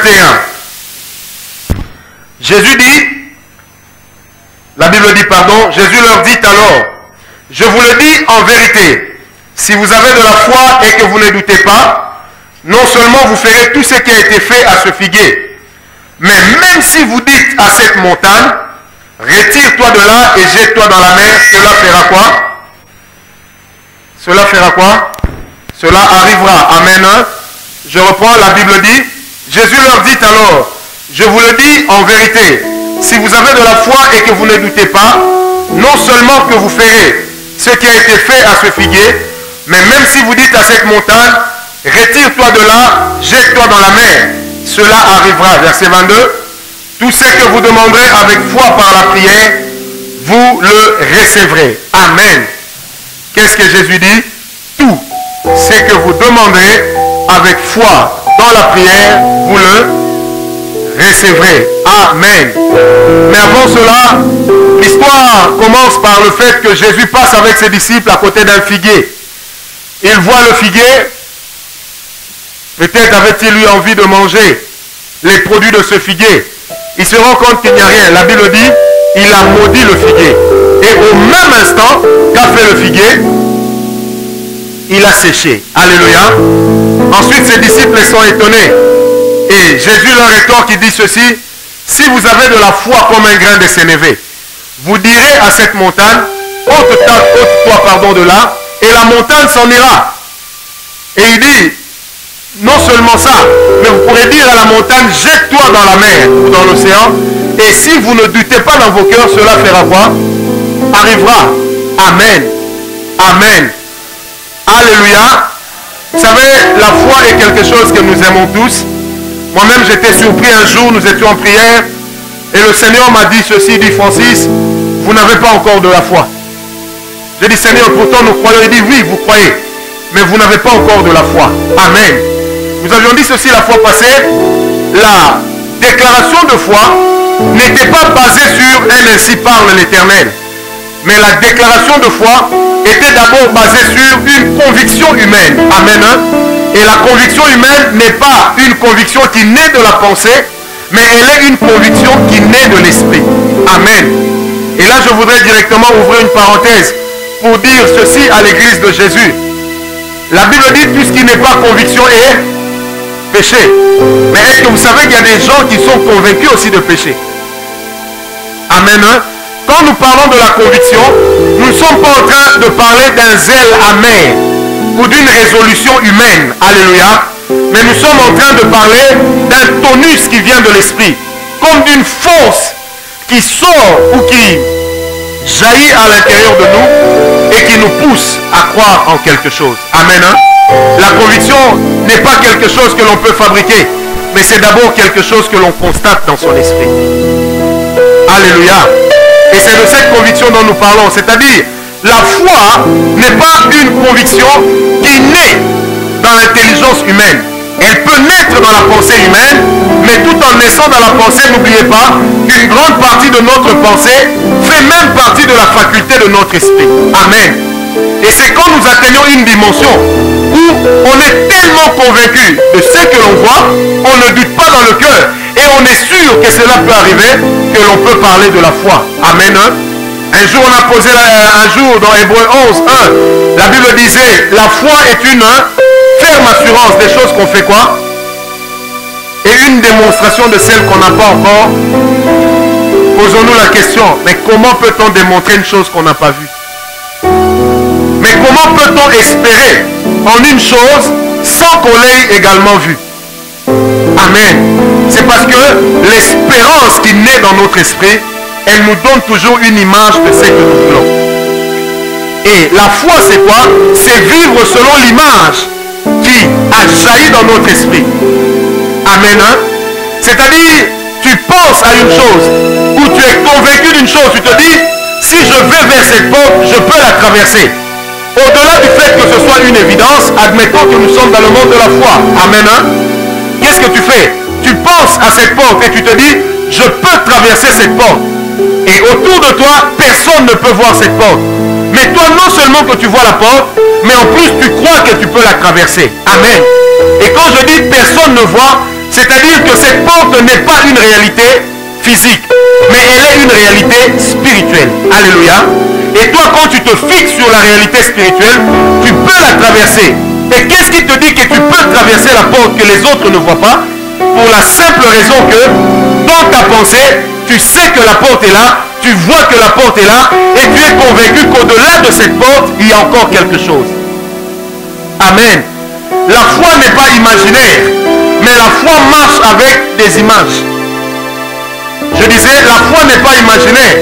21. Jésus dit, la Bible dit, pardon, Jésus leur dit alors, je vous le dis en vérité, si vous avez de la foi et que vous ne doutez pas, non seulement vous ferez tout ce qui a été fait à ce figuier, mais même si vous dites à cette montagne, retire-toi de là et jette-toi dans la mer, cela fera quoi? Cela fera quoi? Cela arrivera. Amen. Je reprends, la Bible dit, Jésus leur dit alors, je vous le dis en vérité, si vous avez de la foi et que vous ne doutez pas, non seulement que vous ferez ce qui a été fait à ce figuier, mais même si vous dites à cette montagne, retire-toi de là, jette-toi dans la mer, cela arrivera. Verset 22, tout ce que vous demanderez avec foi par la prière, vous le recevrez. Amen. Qu'est-ce que Jésus dit? Tout ce que vous demanderez avec foi dans la prière, vous le recevrez. Amen. Mais avant cela, l'histoire commence par le fait que Jésus passe avec ses disciples à côté d'un figuier. Il voit le figuier. Peut-être avait-il eu envie de manger les produits de ce figuier. Il se rend compte qu'il n'y a rien. La Bible dit, il a maudit le figuier. Et au même instant qu'a fait le figuier, il a séché. Alléluia. Ensuite, ses disciples sont étonnés. Et Jésus leur rétorque, il dit ceci, si vous avez de la foi comme un grain de sénévé, vous direz à cette montagne, ôte-toi de là, et la montagne s'en ira. Et il dit, non seulement ça, mais vous pourrez dire à la montagne, jette-toi dans la mer ou dans l'océan, et si vous ne doutez pas dans vos cœurs, cela fera quoi? Arrivera. Amen. Amen. Alléluia. Vous savez, la foi est quelque chose que nous aimons tous. Moi-même, j'étais surpris un jour, nous étions en prière, et le Seigneur m'a dit ceci, dit Francis, vous n'avez pas encore de la foi. J'ai dit, Seigneur, pourtant nous croyons. Il dit, oui, vous croyez, mais vous n'avez pas encore de la foi. Amen. Nous avions dit ceci la fois passée, la déclaration de foi n'était pas basée sur un ainsi parle l'Éternel. Mais la déclaration de foi était d'abord basée sur une conviction humaine. Amen. Et la conviction humaine n'est pas une conviction qui naît de la pensée, mais elle est une conviction qui naît de l'esprit. Amen. Et là, je voudrais directement ouvrir une parenthèse pour dire ceci à l'église de Jésus. La Bible dit tout ce qui n'est pas conviction est péché. Mais est-ce que vous savez qu'il y a des gens qui sont convaincus aussi de péché? Amen. Quand nous parlons de la conviction, nous ne sommes pas en train de parler d'un zèle amer ou d'une résolution humaine. Alléluia. Mais nous sommes en train de parler d'un tonus qui vient de l'esprit. Comme d'une force qui sort ou qui jaillit à l'intérieur de nous et qui nous pousse à croire en quelque chose. Amen. La conviction n'est pas quelque chose que l'on peut fabriquer, mais c'est d'abord quelque chose que l'on constate dans son esprit. Alléluia. Et c'est de cette conviction dont nous parlons. C'est-à-dire, la foi n'est pas une conviction qui naît dans l'intelligence humaine. Elle peut naître dans la pensée humaine, mais tout en naissant dans la pensée, n'oubliez pas qu'une grande partie de notre pensée fait même partie de la faculté de notre esprit. Amen. Et c'est quand nous atteignons une dimension où on est tellement convaincu de ce que l'on voit, on ne doute pas dans le cœur et on est sûr que cela peut arriver, que l'on peut parler de la foi. Amen. Un jour on a posé, un jour dans Hébreux 11, 1, la Bible disait, la foi est une ferme assurance des choses qu'on fait quoi? Et une démonstration de celles qu'on n'a pas encore. Posons-nous la question, mais comment peut-on démontrer une chose qu'on n'a pas vue? Mais comment peut-on espérer en une chose sans qu'on l'ait également vue? Amen. C'est parce que l'espérance qui naît dans notre esprit, elle nous donne toujours une image de ce que nous voulons. Et la foi, c'est quoi? C'est vivre selon l'image qui a jailli dans notre esprit. Amen. C'est-à-dire, tu penses à une chose, ou tu es convaincu d'une chose, tu te dis, si je vais vers cette porte, je peux la traverser. Au-delà du fait que ce soit une évidence, admettons que nous sommes dans le monde de la foi. Amen. Qu'est-ce que tu fais? Tu penses à cette porte et tu te dis, je peux traverser cette porte. Et autour de toi, personne ne peut voir cette porte. Mais toi, non seulement que tu vois la porte, mais en plus tu crois que tu peux la traverser. Amen. Et quand je dis personne ne voit, C'est-à-dire que cette porte n'est pas une réalité physique, mais elle est une réalité spirituelle. Alléluia. Et toi, quand tu te fixes sur la réalité spirituelle, tu peux la traverser. Et qu'est-ce qui te dit que tu peux traverser la porte que les autres ne voient pas? Pour la simple raison que dans ta pensée, tu sais que la porte est là, tu vois que la porte est là, et tu es convaincu qu'au-delà de cette porte, il y a encore quelque chose. Amen. La foi n'est pas imaginaire, mais la foi marche avec des images. Je disais, la foi n'est pas imaginaire,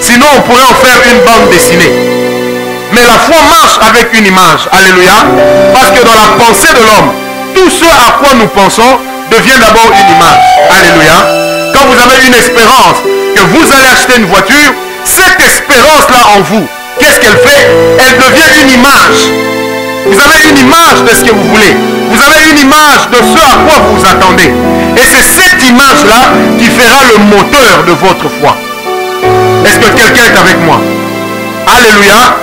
sinon on pourrait en faire une bande dessinée. Mais la foi marche avec une image. Alléluia. Parce que dans la pensée de l'homme, tout ce à quoi nous pensons devient d'abord une image. Alléluia. Quand vous avez une espérance que vous allez acheter une voiture, cette espérance-là en vous, qu'est-ce qu'elle fait? Elle devient une image. Vous avez une image de ce que vous voulez. Vous avez une image de ce à quoi vous vous attendez. Et c'est cette image-là qui fera le moteur de votre foi. Est-ce que quelqu'un est avec moi? Alléluia.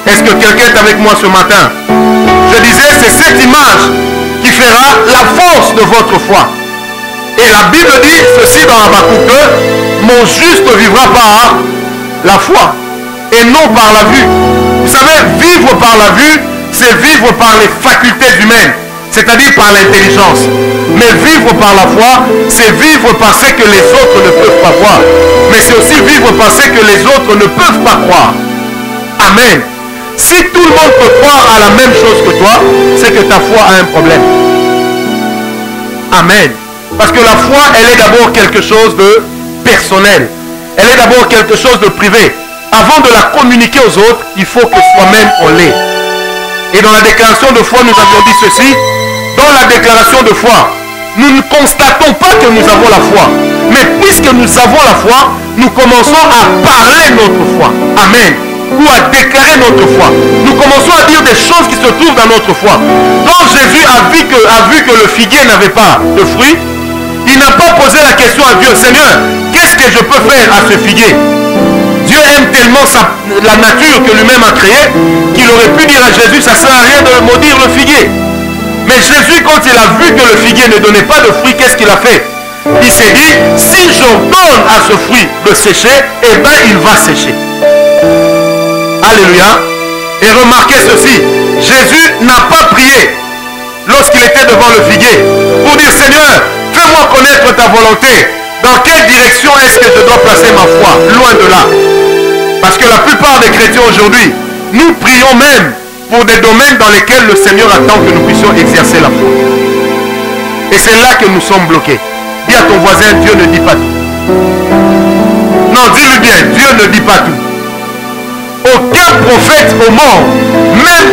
Est-ce que quelqu'un est avec moi ce matin? Je disais, c'est cette image qui fera la force de votre foi. Et la Bible dit ceci dans Habakkuk 2, mon juste vivra par la foi et non par la vue. Vous savez, vivre par la vue, c'est vivre par les facultés humaines, c'est-à-dire par l'intelligence. Mais vivre par la foi, c'est vivre par ce que les autres ne peuvent pas voir. Mais c'est aussi vivre par ce que les autres ne peuvent pas croire. Amen. Si tout le monde peut croire à la même chose que toi, c'est que ta foi a un problème. Amen. Parce que la foi, elle est d'abord quelque chose de personnel. Elle est d'abord quelque chose de privé. Avant de la communiquer aux autres, il faut que soi-même on l'ait. Et dans la déclaration de foi, nous avions dit ceci. Dans la déclaration de foi, nous ne constatons pas que nous avons la foi. Mais puisque nous avons la foi, nous commençons à parler notre foi. Amen. Ou à déclarer notre foi. Nous commençons à dire des choses qui se trouvent dans notre foi. Quand Jésus a vu que le figuier n'avait pas de fruits, il n'a pas posé la question à Dieu, Seigneur, qu'est-ce que je peux faire à ce figuier? Dieu aime tellement la nature que lui-même a créée qu'il aurait pu dire à Jésus, ça ne sert à rien de maudire le figuier. Mais Jésus, quand il a vu que le figuier ne donnait pas de fruits, qu'est-ce qu'il a fait? Il s'est dit, si j'ordonne à ce fruit de sécher, eh bien il va sécher. Alléluia. Et remarquez ceci, Jésus n'a pas prié lorsqu'il était devant le figuier pour dire, Seigneur, fais-moi connaître ta volonté. Dans quelle direction est-ce que je dois placer ma foi? Loin de là. Parce que la plupart des chrétiens aujourd'hui, nous prions même pour des domaines dans lesquels le Seigneur attend que nous puissions exercer la foi. Et c'est là que nous sommes bloqués. Dis à ton voisin, Dieu ne dit pas tout. Non, dis-lui bien, Dieu ne dit pas tout. Aucun prophète au monde, même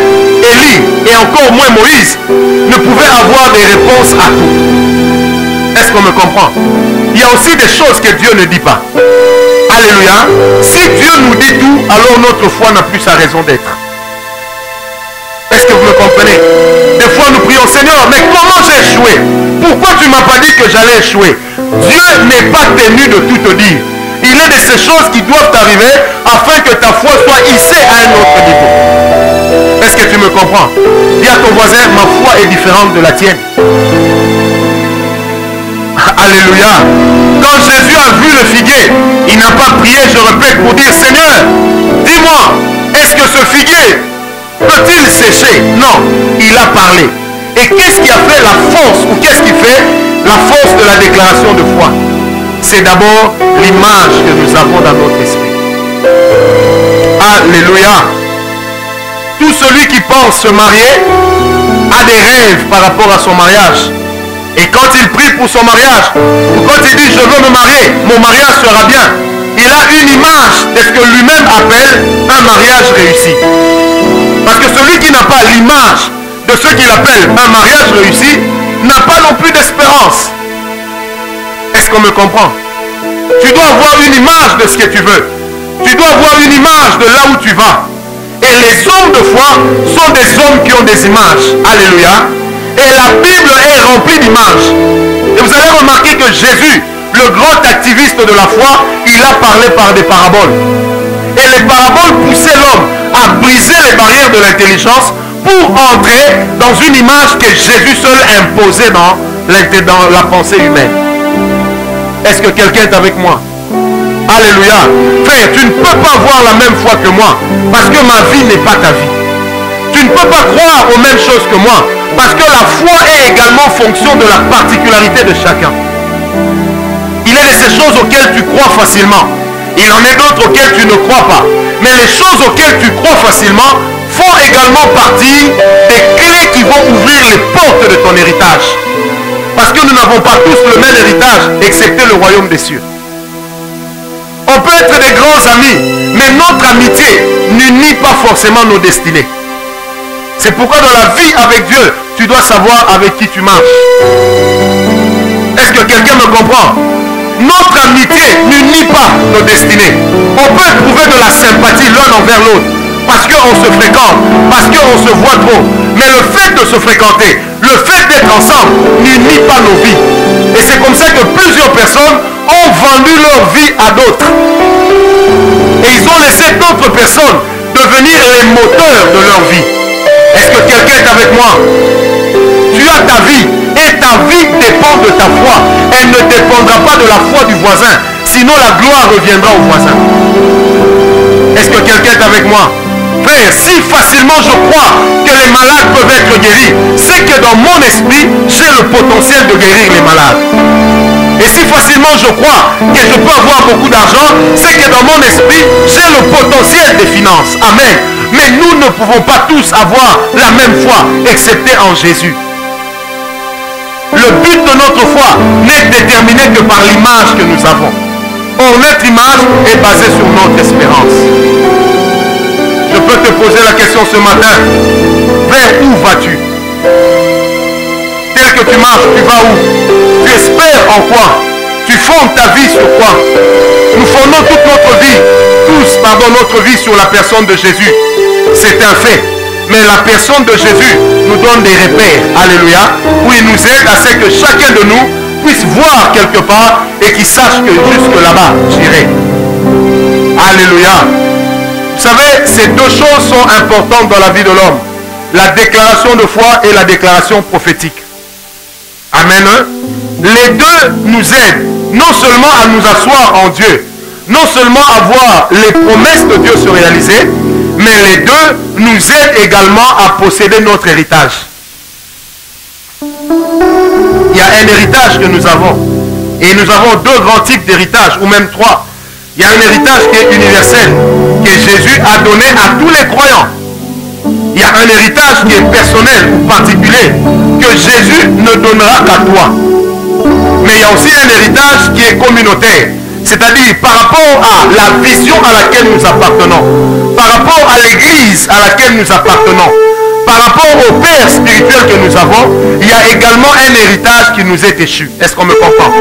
Élie et encore moins Moïse, ne pouvait avoir des réponses à tout. Est-ce qu'on me comprend? Il y a aussi des choses que Dieu ne dit pas. Alléluia. Si Dieu nous dit tout, alors notre foi n'a plus sa raison d'être. Est-ce que vous me comprenez? Des fois nous prions, Seigneur, mais comment j'ai échoué? Pourquoi tu ne m'as pas dit que j'allais échouer? Dieu n'est pas tenu de tout te dire. Il est de ces choses qui doivent arriver afin que ta foi soit hissée à un autre niveau. Est-ce que tu me comprends? Dis à ton voisin, ma foi est différente de la tienne. Alléluia. Quand Jésus a vu le figuier, il n'a pas prié, je répète, pour dire, Seigneur, dis-moi, est-ce que ce figuier peut-il sécher? Non, il a parlé. Et qu'est-ce qui a fait la force, ou qu'est-ce qui fait la force de la déclaration de foi? C'est d'abord l'image que nous avons dans notre esprit. Alléluia. Tout celui qui pense se marier a des rêves par rapport à son mariage. Et quand il prie pour son mariage, ou quand il dit je veux me marier, mon mariage sera bien, il a une image de ce que lui-même appelle un mariage réussi. Parce que celui qui n'a pas l'image de ce qu'il appelle un mariage réussi, n'a pas non plus d'espérance. Est-ce qu'on me comprend? Tu dois avoir une image de ce que tu veux. Tu dois avoir une image de là où tu vas. Et les hommes de foi sont des hommes qui ont des images. Alléluia. Et la Bible est remplie d'images. Et vous allez remarquer que Jésus, le grand activiste de la foi, il a parlé par des paraboles. Et les paraboles poussaient l'homme à briser les barrières de l'intelligence pour entrer dans une image que Jésus seul imposait dans dans la pensée humaine. Est-ce que quelqu'un est avec moi? Alléluia. Frère, tu ne peux pas avoir la même foi que moi parce que ma vie n'est pas ta vie. Tu ne peux pas croire aux mêmes choses que moi parce que la foi est également fonction de la particularité de chacun. Il y a de ces choses auxquelles tu crois facilement. Il en est d'autres auxquelles tu ne crois pas. Mais les choses auxquelles tu crois facilement font également partie des clés qui vont ouvrir les portes de ton héritage. Parce que nous n'avons pas tous le même héritage, excepté le royaume des cieux. On peut être des grands amis, mais notre amitié n'unit pas forcément nos destinées. C'est pourquoi dans la vie avec Dieu, tu dois savoir avec qui tu marches. Est-ce que quelqu'un me comprend? Notre amitié n'unit pas nos destinées. On peut éprouver de la sympathie l'un envers l'autre parce qu'on se fréquente, parce qu'on se voit trop. Mais le fait de se fréquenter, le fait d'être ensemble n'unit pas nos vies. Et c'est comme ça que plusieurs personnes ont vendu leur vie à d'autres. Et ils ont laissé d'autres personnes devenir les moteurs de leur vie. Est-ce que quelqu'un est avec moi? Tu as ta vie et ta vie dépend de ta foi. Elle ne dépendra pas de la foi du voisin. Sinon la gloire reviendra au voisin. Est-ce que quelqu'un est avec moi? Frère, si facilement je crois que les malades peuvent être guéris, c'est que dans mon esprit, j'ai le potentiel de guérir les malades. Et si facilement je crois que je peux avoir beaucoup d'argent, c'est que dans mon esprit, j'ai le potentiel des finances. Amen. Mais nous ne pouvons pas tous avoir la même foi, excepté en Jésus. Le but de notre foi n'est déterminé que par l'image que nous avons. Or, notre image est basée sur notre espérance. Je peux te poser la question ce matin. Vers où vas-tu? Tel que tu marches, tu vas où? Tu espères en quoi? Tu fondes ta vie sur quoi? Nous fondons toute notre vie, notre vie sur la personne de Jésus. C'est un fait. Mais la personne de Jésus nous donne des repères. Alléluia. Où il nous aide à ce que chacun de nous puisse voir quelque part et qu'il sache que jusque là-bas, j'irai. Alléluia. Vous savez, ces deux choses sont importantes dans la vie de l'homme. La déclaration de foi et la déclaration prophétique. Amen. Les deux nous aident non seulement à nous asseoir en Dieu, non seulement à voir les promesses de Dieu se réaliser, mais les deux nous aident également à posséder notre héritage. Il y a un héritage que nous avons. Et nous avons deux grands types d'héritage, ou même trois. Il y a un héritage qui est universel, que Jésus a donné à tous les croyants. Il y a un héritage qui est personnel ou particulier, que Jésus ne donnera qu'à toi. Mais il y a aussi un héritage qui est communautaire. C'est-à-dire par rapport à la vision à laquelle nous appartenons, par rapport à l'église à laquelle nous appartenons, par rapport au Père spirituel que nous avons, il y a également un héritage qui nous est échu. Est-ce qu'on me comprend?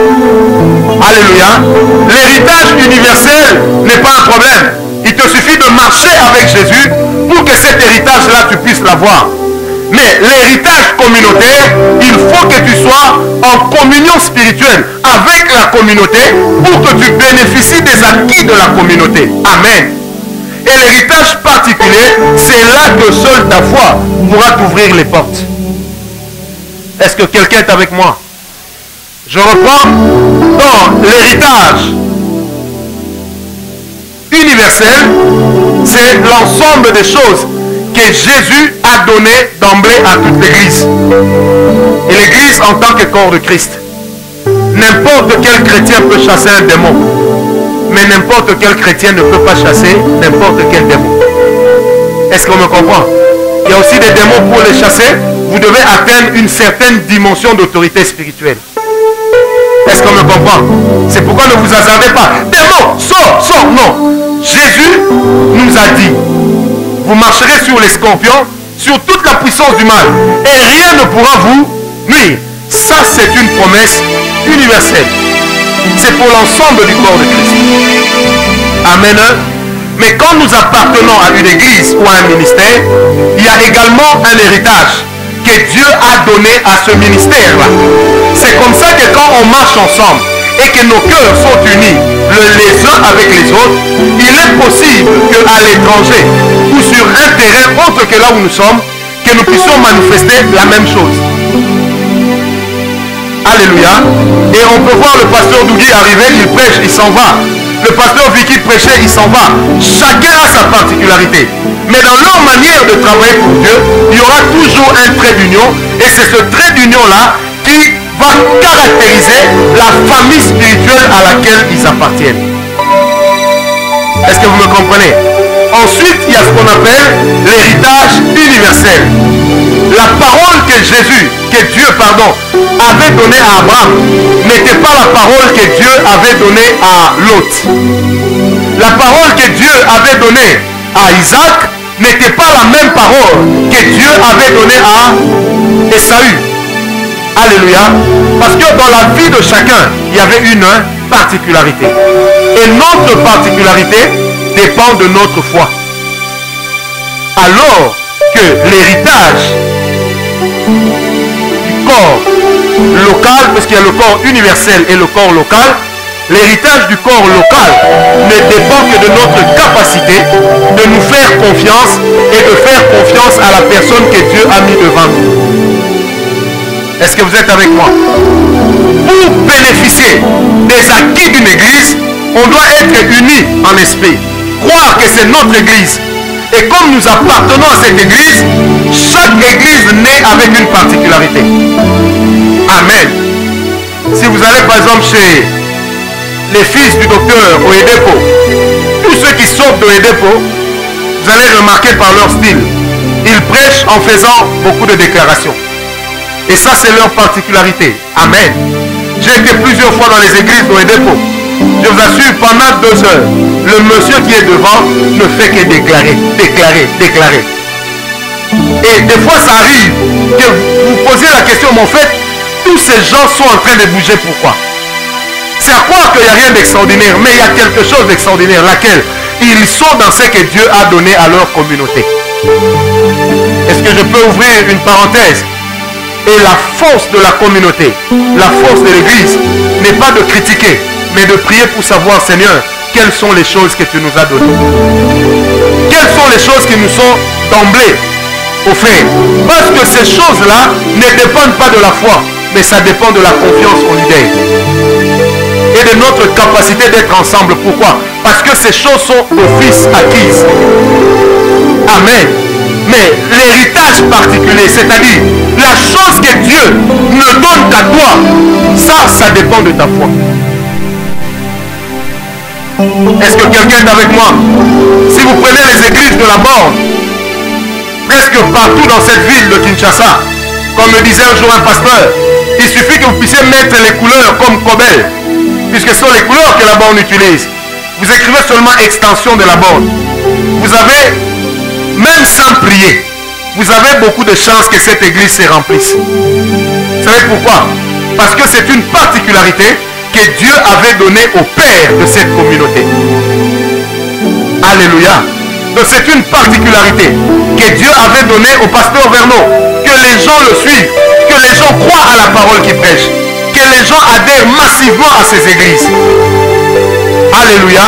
Alléluia. L'héritage universel n'est pas un problème. Il te suffit de marcher avec Jésus pour que cet héritage-là, tu puisses l'avoir. Mais l'héritage communautaire, il faut que tu sois en communion spirituelle avec la communauté pour que tu bénéficies des acquis de la communauté. Amen. Et l'héritage particulier, c'est là que seule ta foi pourra t'ouvrir les portes. Est-ce que quelqu'un est avec moi? Je reprends. Dans l'héritage universel, c'est l'ensemble des choses que Jésus a donné d'emblée à toute l'Église. Et l'Église en tant que corps de Christ. N'importe quel chrétien peut chasser un démon. Mais n'importe quel chrétien ne peut pas chasser n'importe quel démon. Est-ce qu'on me comprend? Il y a aussi des démons, pour les chasser, vous devez atteindre une certaine dimension d'autorité spirituelle. Est-ce qu'on me comprend? C'est pourquoi ne vous hasardez pas. Démon, sors, sors. Non. Jésus nous a dit, vous marcherez sur les scorpions, sur toute la puissance du mal, et rien ne pourra vous nuire. Ça, c'est une promesse universelle. C'est pour l'ensemble du corps de Christ. Amen. Mais quand nous appartenons à une église ou à un ministère, il y a également un héritage que Dieu a donné à ce ministère-là. C'est comme ça que quand on marche ensemble et que nos cœurs sont unis les uns avec les autres, il est possible qu'à l'étranger ou sur un terrain autre que là où nous sommes, que nous puissions manifester la même chose. Alléluia. Et on peut voir le pasteur Dougui arriver, il prêche, il s'en va. Le pasteur Vicky prêchait, il s'en va. Chacun a sa particularité. Mais dans leur manière de travailler pour Dieu, il y aura toujours un trait d'union. Et c'est ce trait d'union-là qui va caractériser la famille spirituelle à laquelle ils appartiennent. Est-ce que vous me comprenez? Ensuite, il y a ce qu'on appelle l'héritage universel. La parole que Dieu, avait donnée à Abraham n'était pas la parole que Dieu avait donnée à Lot. La parole que Dieu avait donnée à Isaac n'était pas la même parole que Dieu avait donnée à Esaü. Alléluia. Parce que dans la vie de chacun, il y avait une particularité. Et notre particularité dépend de notre foi. Alors que l'héritage du corps local, parce qu'il y a le corps universel et le corps local, l'héritage du corps local ne dépend que de notre capacité de nous faire confiance et de faire confiance à la personne que Dieu a mis devant nous. Est-ce que vous êtes avec moi? Pour bénéficier des acquis d'une église, on doit être unis en esprit. Croire que c'est notre église. Et comme nous appartenons à cette église, chaque église naît avec une particularité. Amen. Si vous allez par exemple chez les fils du docteur Oyedepo, tous ceux qui sortent d'Oyedepo, vous allez remarquer par leur style, ils prêchent en faisant beaucoup de déclarations. Et ça, c'est leur particularité. Amen. J'ai été plusieurs fois dans les églises d'Oyedepo. Je vous assure, pendant 2 heures, le monsieur qui est devant ne fait que déclarer, déclarer, déclarer. Et des fois, ça arrive que vous posiez la question, mais en fait, tous ces gens sont en train de bouger. Pourquoi? C'est à croire qu'il n'y a rien d'extraordinaire, mais il y a quelque chose d'extraordinaire, laquelle ils sont dans ce que Dieu a donné à leur communauté. Est-ce que je peux ouvrir une parenthèse? Et la force de la communauté, la force de l'église, n'est pas de critiquer, mais de prier pour savoir, Seigneur, quelles sont les choses que tu nous as données. Quelles sont les choses qui nous sont d'emblée offertes. Parce que ces choses-là ne dépendent pas de la foi, mais ça dépend de la confiance en l'idée. Et de notre capacité d'être ensemble. Pourquoi? Parce que ces choses sont d'office acquises. Amen. Mais l'héritage particulier, c'est-à-dire la chose que Dieu ne donne qu'à toi, ça dépend de ta foi. Est-ce que quelqu'un est avec moi? Si vous prenez les églises de la borne, presque partout dans cette ville de Kinshasa, comme me disait un jour un pasteur, il suffit que vous puissiez mettre les couleurs comme Cobel, puisque ce sont les couleurs que la borne utilise. Vous écrivez seulement extension de la borne. Vous avez, même sans prier, vous avez beaucoup de chances que cette église se remplisse. Vous savez pourquoi? Parce que c'est une particularité que Dieu avait donnée au père de cette communauté. Alléluia. Donc c'est une particularité que Dieu avait donnée au pasteur Vernon. Que les gens le suivent, que les gens croient à la parole qu'il prêche, que les gens adhèrent massivement à ces églises. Alléluia.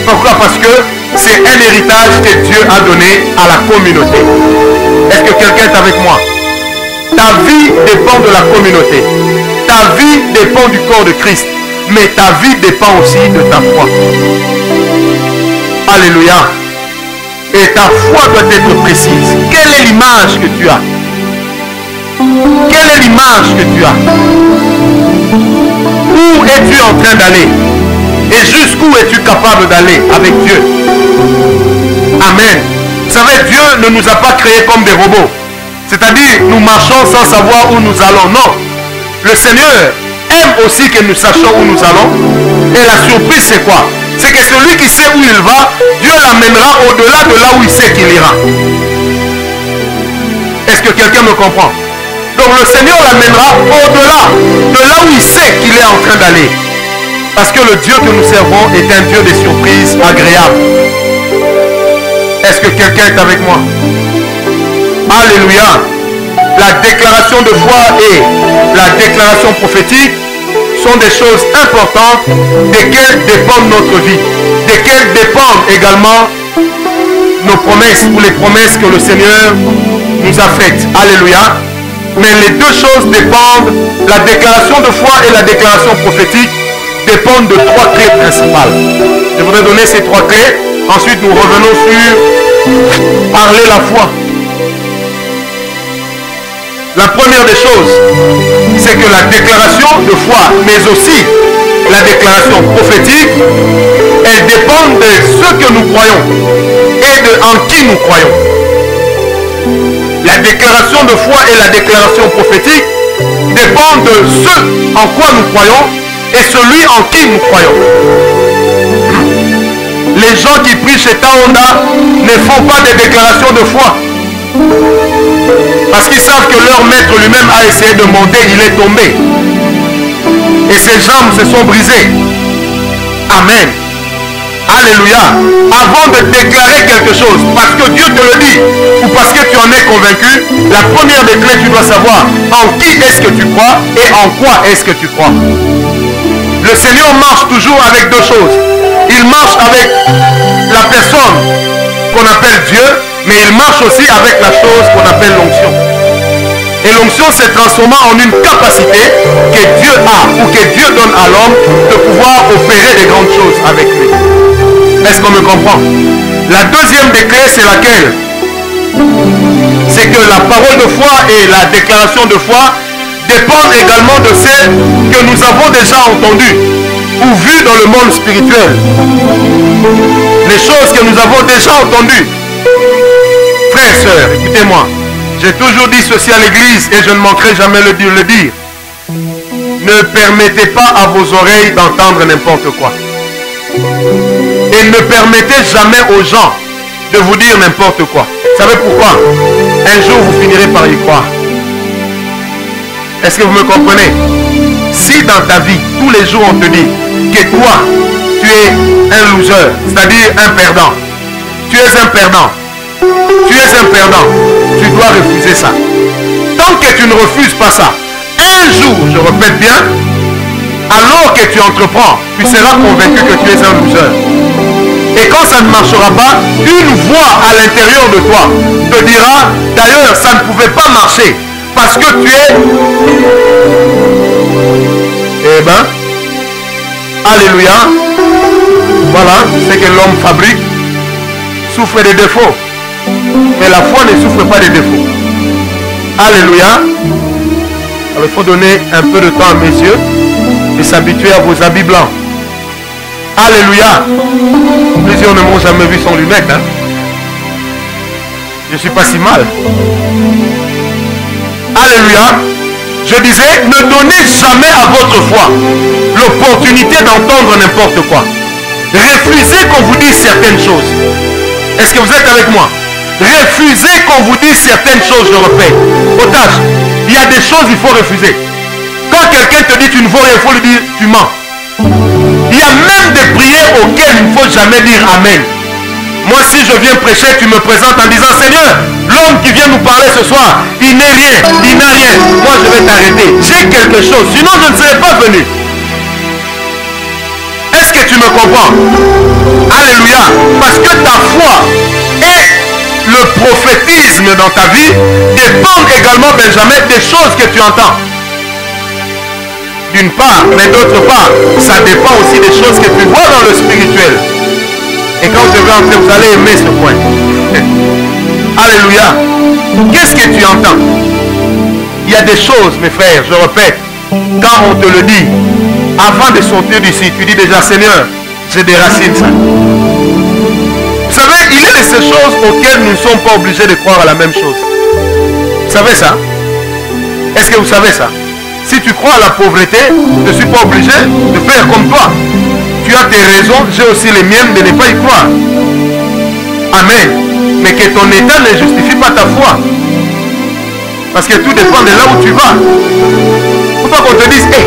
Pourquoi? Parce que c'est un héritage que Dieu a donné à la communauté. Est-ce que quelqu'un est avec moi? Ta vie dépend de la communauté. Ta vie dépend du corps de Christ. Mais ta vie dépend aussi de ta foi. Alléluia. Et ta foi doit être précise. Quelle est l'image que tu as? Quelle est l'image que tu as? Où es-tu en train d'aller? Et jusqu'où es-tu capable d'aller avec Dieu? Amen. Vous savez, Dieu ne nous a pas créés comme des robots. C'est-à-dire, nous marchons sans savoir où nous allons. Non. Le Seigneur aime aussi que nous sachions où nous allons. Et la surprise, c'est quoi? C'est que celui qui sait où il va, Dieu l'amènera au-delà de là où il sait qu'il ira. Est-ce que quelqu'un me comprend? Donc le Seigneur l'amènera au-delà de là où il sait qu'il est en train d'aller. Parce que le Dieu que nous servons est un Dieu des surprises agréables. Est-ce que quelqu'un est avec moi? Alléluia. La déclaration de foi et la déclaration prophétique sont des choses importantes desquelles dépend notre vie, desquelles dépendent également nos promesses ou les promesses que le Seigneur nous a faites. Alléluia. Mais les deux choses dépendent, la déclaration de foi et la déclaration prophétique dépendent de trois clés principales. Je voudrais donner ces trois clés. Ensuite, nous revenons sur parler la foi. La première des choses, c'est que la déclaration de foi, mais aussi la déclaration prophétique, elles dépendent de ce que nous croyons et de en qui nous croyons. La déclaration de foi et la déclaration prophétique dépendent de ce en quoi nous croyons et celui en qui nous croyons. Les gens qui prient chez Taonda ne font pas de déclaration de foi. Parce qu'ils savent que leur maître lui-même a essayé de monter, il est tombé. Et ses jambes se sont brisées. Amen. Alléluia. Avant de déclarer quelque chose, parce que Dieu te le dit, ou parce que tu en es convaincu, la première des clés, tu dois savoir en qui est-ce que tu crois et en quoi est-ce que tu crois. Le Seigneur marche toujours avec deux choses. Il marche avec la personne qu'on appelle Dieu, mais il marche aussi avec la chose qu'on appelle l'onction. Et l'onction s'est transformée en une capacité que Dieu a ou que Dieu donne à l'homme de pouvoir opérer des grandes choses avec lui. Est-ce qu'on me comprend? La deuxième des clés, c'est laquelle? C'est que la parole de foi et la déclaration de foi dépendent également de celles que nous avons déjà entendues ou vues dans le monde spirituel. Les choses que nous avons déjà entendues. Frères et sœurs, écoutez-moi. J'ai toujours dit ceci à l'église et je ne manquerai jamais le dire. Ne permettez pas à vos oreilles d'entendre n'importe quoi. Et ne permettez jamais aux gens de vous dire n'importe quoi. Vous savez pourquoi? Un jour vous finirez par y croire. Est-ce que vous me comprenez? Si dans ta vie, tous les jours on te dit que toi, tu es un loser, c'est-à-dire un perdant. Tu es un perdant. Tu es un perdant. Tu dois refuser ça. Tant que tu ne refuses pas ça, un jour, je répète bien, alors que tu entreprends, tu seras convaincu que tu es un loser. Et quand ça ne marchera pas, une voix à l'intérieur de toi te dira, d'ailleurs, ça ne pouvait pas marcher parce que tu es... Eh ben, alléluia. Voilà, c'est que l'homme fabrique souffre des défauts. Mais la foi ne souffre pas des défauts. Alléluia. Alors, il faut donner un peu de temps à mes yeux et s'habituer à vos habits blancs. Alléluia. Plusieurs ne m'ont jamais vu sans lunettes. Hein? Je ne suis pas si mal. Alléluia. Je disais, ne donnez jamais à votre foi l'opportunité d'entendre n'importe quoi. Refusez qu'on vous dise certaines choses. Est-ce que vous êtes avec moi? Refusez qu'on vous dise certaines choses, je répète. Otage, il y a des choses qu'il faut refuser. Quand quelqu'un te dit tu ne vaux rien, il faut lui dire tu mens. Il y a même des prières auxquelles il ne faut jamais dire Amen. Moi, si je viens prêcher, tu me présentes en disant Seigneur, l'homme qui vient nous parler ce soir, il n'est rien, il n'a rien. Moi, je vais t'arrêter. J'ai quelque chose, sinon je ne serais pas venu. Est-ce que tu me comprends? Alléluia. Parce que ta foi et le prophétisme dans ta vie dépendent également, Benjamin, des choses que tu entends. D'une part, mais d'autre part, ça dépend aussi des choses que tu vois dans le spirituel. Et quand je vais entrer, vous allez aimer ce point. Alléluia. Qu'est-ce que tu entends? Il y a des choses, mes frères, je répète, quand on te le dit, avant de sortir d'ici, tu dis déjà, Seigneur, j'ai des racines, ça. Vous savez, il y a de ces choses auxquelles nous ne sommes pas obligés de croire à la même chose. Vous savez ça? Est-ce que vous savez ça? Si tu crois à la pauvreté, je ne suis pas obligé de faire comme toi. Tu as tes raisons, j'ai aussi les miennes de ne pas y croire. Amen. Mais que ton état ne justifie pas ta foi. Parce que tout dépend de là où tu vas. Il ne faut pas qu'on te dise, hé,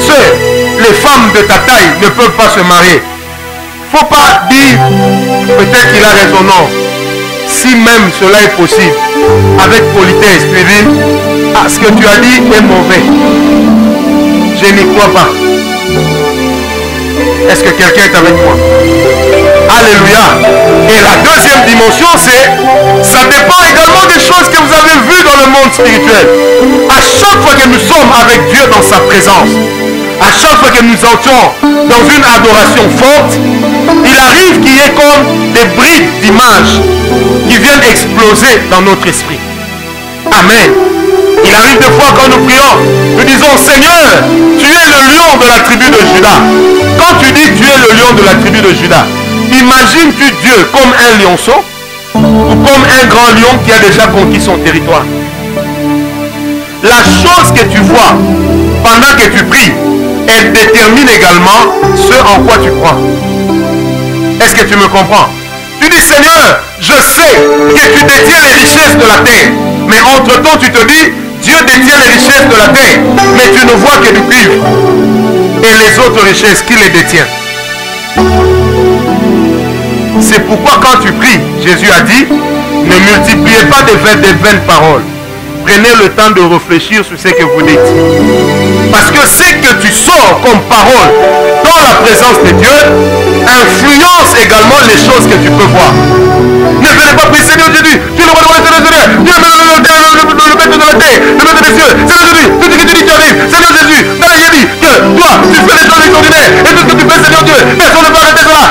sœur, les femmes de ta taille ne peuvent pas se marier. Il ne faut pas dire, peut-être qu'il a raison, non. Si même cela est possible, avec politesse, tu dis, ah, ce que tu as dit est mauvais. Je n'y crois pas. Est-ce que quelqu'un est avec moi? Alléluia. Et la deuxième dimension, c'est, ça dépend également des choses que vous avez vues dans le monde spirituel. À chaque fois que nous sommes avec Dieu dans sa présence, à chaque fois que nous entrons dans une adoration forte, il arrive qu'il y ait comme des brides d'images qui viennent exploser dans notre esprit. Amen. Il arrive des fois quand nous prions, nous disons, Seigneur, tu es le lion de la tribu de Juda. Quand tu dis tu es le lion de la tribu de Juda, imagines-tu Dieu comme un lionceau ou comme un grand lion qui a déjà conquis son territoire? La chose que tu vois pendant que tu pries, elle détermine également ce en quoi tu crois. Est-ce que tu me comprends? Tu dis, Seigneur, je sais que tu détiens les richesses de la terre. Mais entre-temps, tu te dis, Dieu détient les richesses de la terre. Mais tu ne vois que du cuivre. Et les autres richesses, qui les détient? C'est pourquoi quand tu pries, Jésus a dit, ne multipliez pas des vaines paroles. Prenez le temps de réfléchir sur ce que vous dites. Parce que ce que tu sors comme parole dans la présence de Dieu influence également les choses que tu peux voir. Ne venez pas prier, Seigneur Jésus, tu es le roi de Seigneur, Dieu le maître de la terre, le maître des cieux, Seigneur Jésus, tout ce que tu dis, tu arrives, Seigneur Jésus, dans la dit que toi, tu fais des choses extraordinaires, et tout ce que tu fais, Seigneur Dieu, personne ne peut arrêter cela.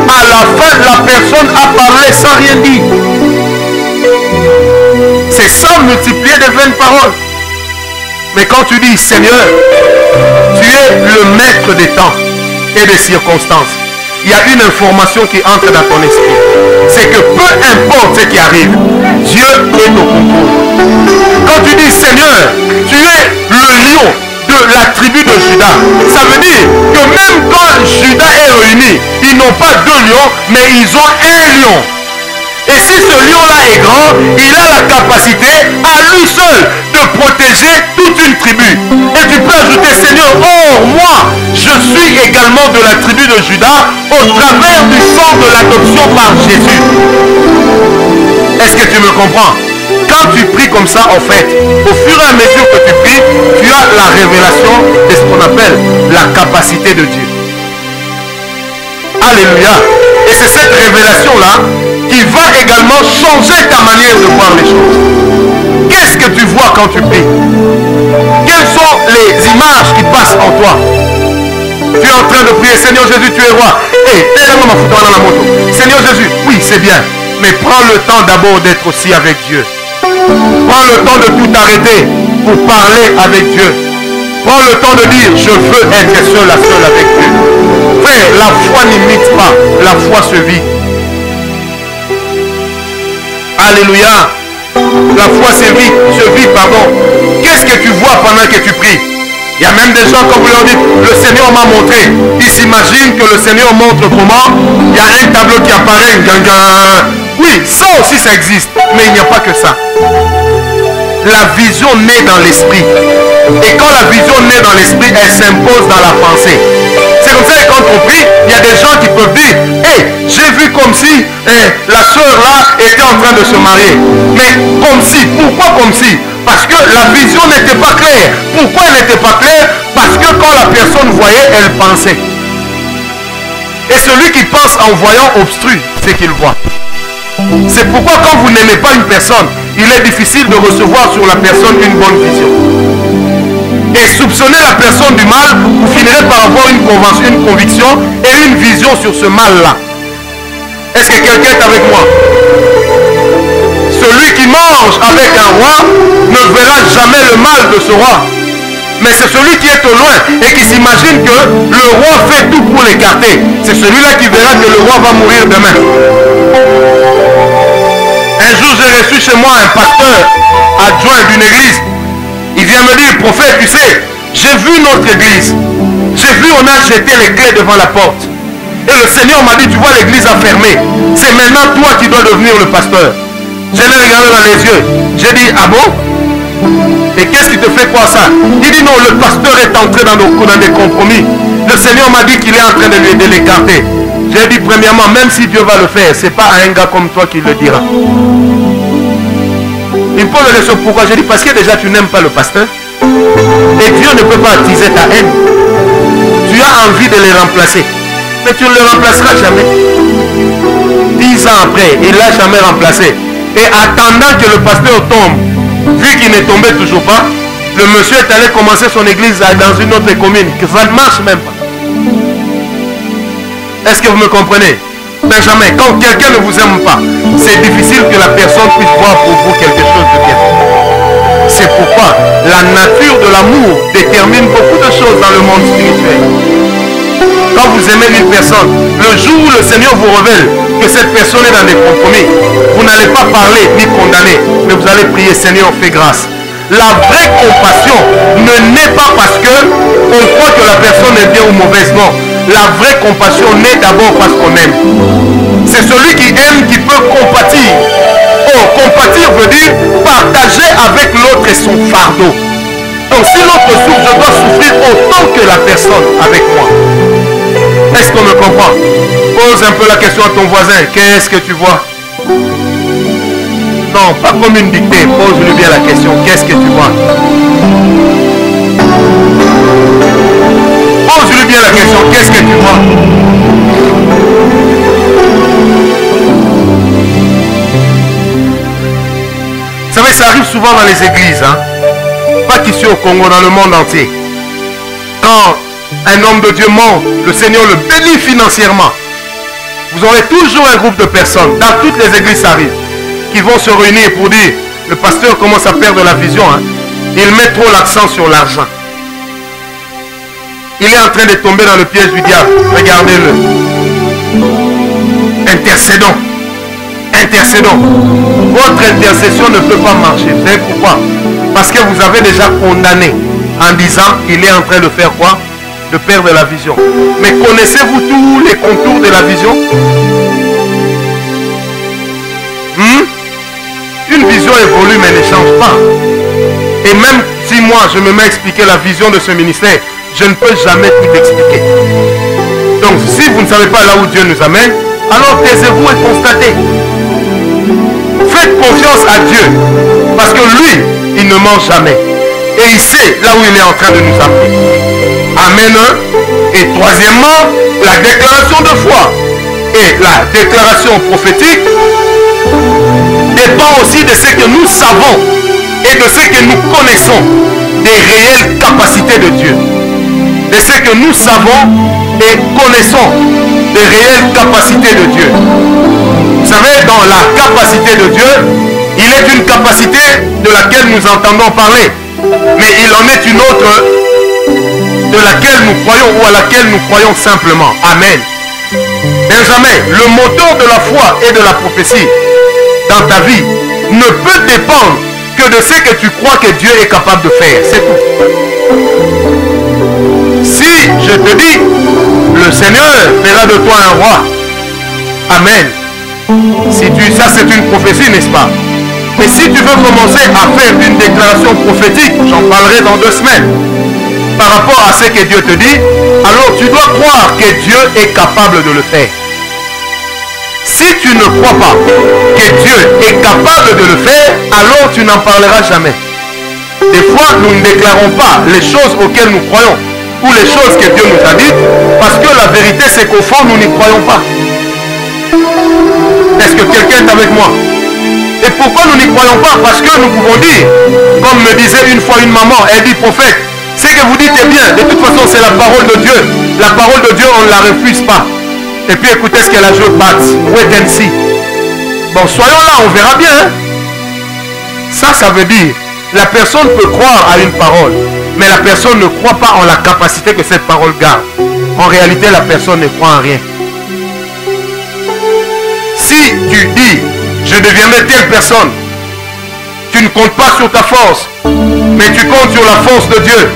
À la fin, la personne a parlé sans rien dire. C'est sans multiplier de vaines paroles. Mais quand tu dis, Seigneur, tu es le maître des temps et des circonstances, il y a une information qui entre dans ton esprit. C'est que peu importe ce qui arrive, Dieu est au contrôle. Quand tu dis, Seigneur, tu es le lion de la tribu de Juda, ça veut dire que même quand Juda est réuni, ils n'ont pas deux lions, mais ils ont un lion. Et si ce lion-là est grand, il a la capacité à lui seul de protéger toute une tribu. Et tu peux ajouter, Seigneur, oh, moi, je suis également de la tribu de Juda au travers du sang de l'adoption par Jésus. Est-ce que tu me comprends? Quand tu pries comme ça, en fait, au fur et à mesure que tu pries, tu as la révélation de ce qu'on appelle la capacité de Dieu. Alléluia. Et c'est cette révélation-là qui va également changer ta manière de voir les choses. Qu'est-ce que tu vois quand tu pries? Quelles sont les images qui passent en toi? Tu es en train de prier, Seigneur Jésus, tu es roi. Seigneur Jésus, oui, c'est bien. Mais prends le temps d'abord d'être aussi avec Dieu. Prends le temps de tout arrêter pour parler avec Dieu. Prends le temps de dire, je veux être seul à seul avec Dieu. Frère, la foi n'imite pas, la foi se vit. Alléluia. La foi se vit, pardon. Qu'est-ce que tu vois pendant que tu pries? Il y a même des gens, comme vous leur dites, le Seigneur m'a montré. Ils s'imaginent que le Seigneur montre comment. Il y a un tableau qui apparaît. Oui, ça aussi ça existe. Mais il n'y a pas que ça. La vision naît dans l'esprit. Et quand la vision naît dans l'esprit, elle s'impose dans la pensée. C'est comme ça que quand on prie, il y a des gens qui peuvent dire, hey, j'ai vu comme si la soeur là était en train de se marier. Mais comme si, pourquoi comme si? Parce que la vision n'était pas claire. Pourquoi elle n'était pas claire? Parce que quand la personne voyait, elle pensait. Et celui qui pense en voyant obstrue ce qu'il voit. C'est pourquoi quand vous n'aimez pas une personne, il est difficile de recevoir sur la personne une bonne vision. Et soupçonner la personne du mal, vous finirez par avoir une conviction et une vision sur ce mal-là. Est-ce que quelqu'un est avec moi? Celui qui mange avec un roi ne verra jamais le mal de ce roi. Mais c'est celui qui est au loin et qui s'imagine que le roi fait tout pour l'écarter. C'est celui-là qui verra que le roi va mourir demain. Un jour, j'ai reçu chez moi un pasteur adjoint d'une église. Il vient me dire, prophète, tu sais, j'ai vu notre église. J'ai vu, on a jeté les clés devant la porte. Et le Seigneur m'a dit, tu vois, l'église a fermé. C'est maintenant toi qui dois devenir le pasteur. Je l'ai regardé dans les yeux. J'ai dit, ah bon? Et qu'est-ce qui te fait croire ça? Il dit, non, le pasteur est entré dans des compromis. Le Seigneur m'a dit qu'il est en train de l'écarter. J'ai dit, premièrement, même si Dieu va le faire, ce n'est pas à un gars comme toi qui le dira. Il me pose la question, pourquoi? J'ai dit, parce que déjà tu n'aimes pas le pasteur. Et Dieu ne peut pas attiser ta haine. Tu as envie de les remplacer. Mais tu ne le remplaceras jamais. 10 ans après, il ne l'a jamais remplacé. Et attendant que le pasteur tombe, vu qu'il n'est tombé toujours pas, le monsieur est allé commencer son église dans une autre commune. Que ça ne marche même pas. Est-ce que vous me comprenez? Benjamin, quand quelqu'un ne vous aime pas, c'est difficile que la personne puisse voir pour vous quelque chose de bien. C'est pourquoi la nature de l'amour détermine beaucoup de choses dans le monde spirituel. Quand vous aimez une personne, le jour où le Seigneur vous révèle que cette personne est dans des compromis, vous n'allez pas parler ni condamner, mais vous allez prier, Seigneur, fais grâce. La vraie compassion ne naît pas parce que on croit que la personne est bien ou mauvaise, non. La vraie compassion naît d'abord parce qu'on aime. C'est celui qui aime qui peut compatir. Oh, compatir veut dire partager avec l'autre son fardeau. Donc si l'autre souffre, je dois souffrir autant que la personne avec moi. Est-ce qu'on me comprend? Pose un peu la question à ton voisin. Qu'est-ce que tu vois? Non, pas comme une dictée. Pose-lui bien la question. Qu'est-ce que tu vois? Pose-lui bien la question. Qu'est-ce que tu vois? Vous savez, ça arrive souvent dans les églises. Hein? Pas qu'ici au Congo, dans le monde entier. Quand un homme de Dieu monte, le Seigneur le bénit financièrement. Vous aurez toujours un groupe de personnes. Dans toutes les églises, ça arrive. Qui vont se réunir pour dire, le pasteur commence à perdre la vision. Hein? Il met trop l'accent sur l'argent. Il est en train de tomber dans le piège du diable. Regardez-le. Intercédons. Intercédons. Votre intercession ne peut pas marcher. Vous savez pourquoi? Parce que vous avez déjà condamné en disant qu'il est en train de faire quoi? De perdre la vision. Mais connaissez-vous tous les contours de la vision? Une vision évolue mais ne change pas. Et même si moi je me mets à expliquer la vision de ce ministère, je ne peux jamais tout expliquer. Donc si vous ne savez pas là où Dieu nous amène, alors taisez-vous et constatez. Faites confiance à Dieu. Parce que lui, il ne ment jamais. Et il sait là où il est en train de nous amener. Amen. Et troisièmement, la déclaration de foi. Et la déclaration prophétique dépend aussi de ce que nous savons et de ce que nous connaissons des réelles capacités de Dieu. De ce que nous savons et connaissons des réelles capacités de Dieu. Vous savez, dans la capacité de Dieu, il est une capacité de laquelle nous entendons parler. Mais il en est une autre de laquelle nous croyons ou à laquelle nous croyons simplement. Amen. Benjamin, le moteur de la foi et de la prophétie dans ta vie ne peut dépendre que de ce que tu crois que Dieu est capable de faire. C'est tout. Si je te dis, le Seigneur fera de toi un roi. Amen. Ça c'est une prophétie, n'est-ce pas? Mais si tu veux commencer à faire une déclaration prophétique, j'en parlerai dans 2 semaines, par rapport à ce que Dieu te dit, alors tu dois croire que Dieu est capable de le faire. Si tu ne crois pas que Dieu est capable de le faire, alors tu n'en parleras jamais. Des fois, nous ne déclarons pas les choses auxquelles nous croyons, ou les choses que Dieu nous a dites, parce que la vérité c'est qu'au fond, nous n'y croyons pas. Est-ce que quelqu'un est avec moi? Et pourquoi nous n'y croyons pas? Parce que nous pouvons dire, comme me disait une fois une maman, elle dit, prophète, ce que vous dites est bien, de toute façon c'est la parole de Dieu. La parole de Dieu, on ne la refuse pas. Et puis écoutez ce qu'elle a joué, wait and see. Bon, soyons là, on verra bien. Hein? Ça veut dire, la personne peut croire à une parole, mais la personne ne croit pas en la capacité que cette parole garde. En réalité, la personne ne croit en rien. Si tu dis, je deviendrai telle personne, tu ne comptes pas sur ta force, mais tu comptes sur la force de Dieu.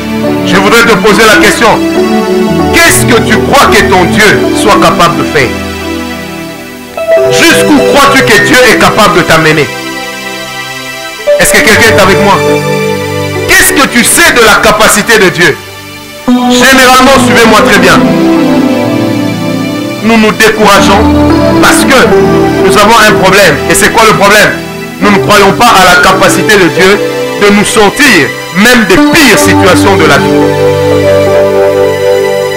Je voudrais te poser la question. Qu'est-ce que tu crois que ton Dieu soit capable de faire? Jusqu'où crois-tu que Dieu est capable de t'amener? Est-ce que quelqu'un est avec moi? Qu'est-ce que tu sais de la capacité de Dieu? Généralement, suivez-moi très bien. Nous nous décourageons parce que nous avons un problème. Et c'est quoi le problème? Nous ne croyons pas à la capacité de Dieu de nous sortir même des pires situations de la vie.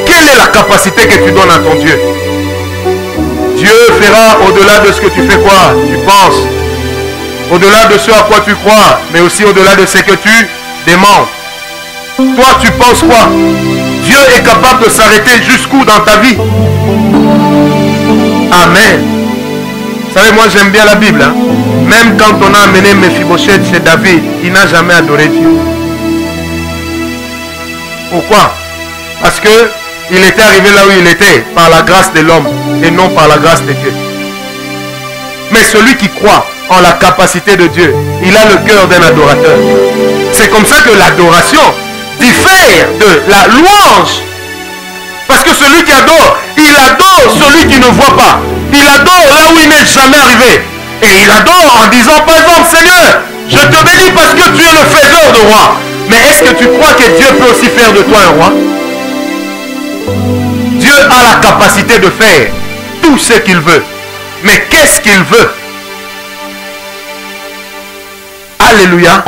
Quelle est la capacité que tu donnes à ton Dieu. Dieu fera au-delà de ce que tu fais quoi? Tu penses. Au-delà de ce à quoi tu crois, mais aussi au-delà de ce que tu demandes. Toi, tu penses quoi? Dieu est capable de s'arrêter jusqu'où dans ta vie? Amen. Vous savez, moi j'aime bien la Bible. Hein? Même quand on a amené Mephibosheth chez David, il n'a jamais adoré Dieu. Pourquoi? Parce que il était arrivé là où il était par la grâce de l'homme et non par la grâce de Dieu. Mais celui qui croit en la capacité de Dieu, il a le cœur d'un adorateur. C'est comme ça que l'adoration diffère de la louange. Parce que celui qui adore, il adore celui qui ne voit pas. Il adore là où il n'est jamais arrivé. Et il adore en disant par exemple, Seigneur, je te bénis parce que tu es le faiseur de roi. Mais est-ce que tu crois que Dieu peut aussi faire de toi un roi? Dieu a la capacité de faire tout ce qu'il veut. Mais qu'est-ce qu'il veut? Alléluia.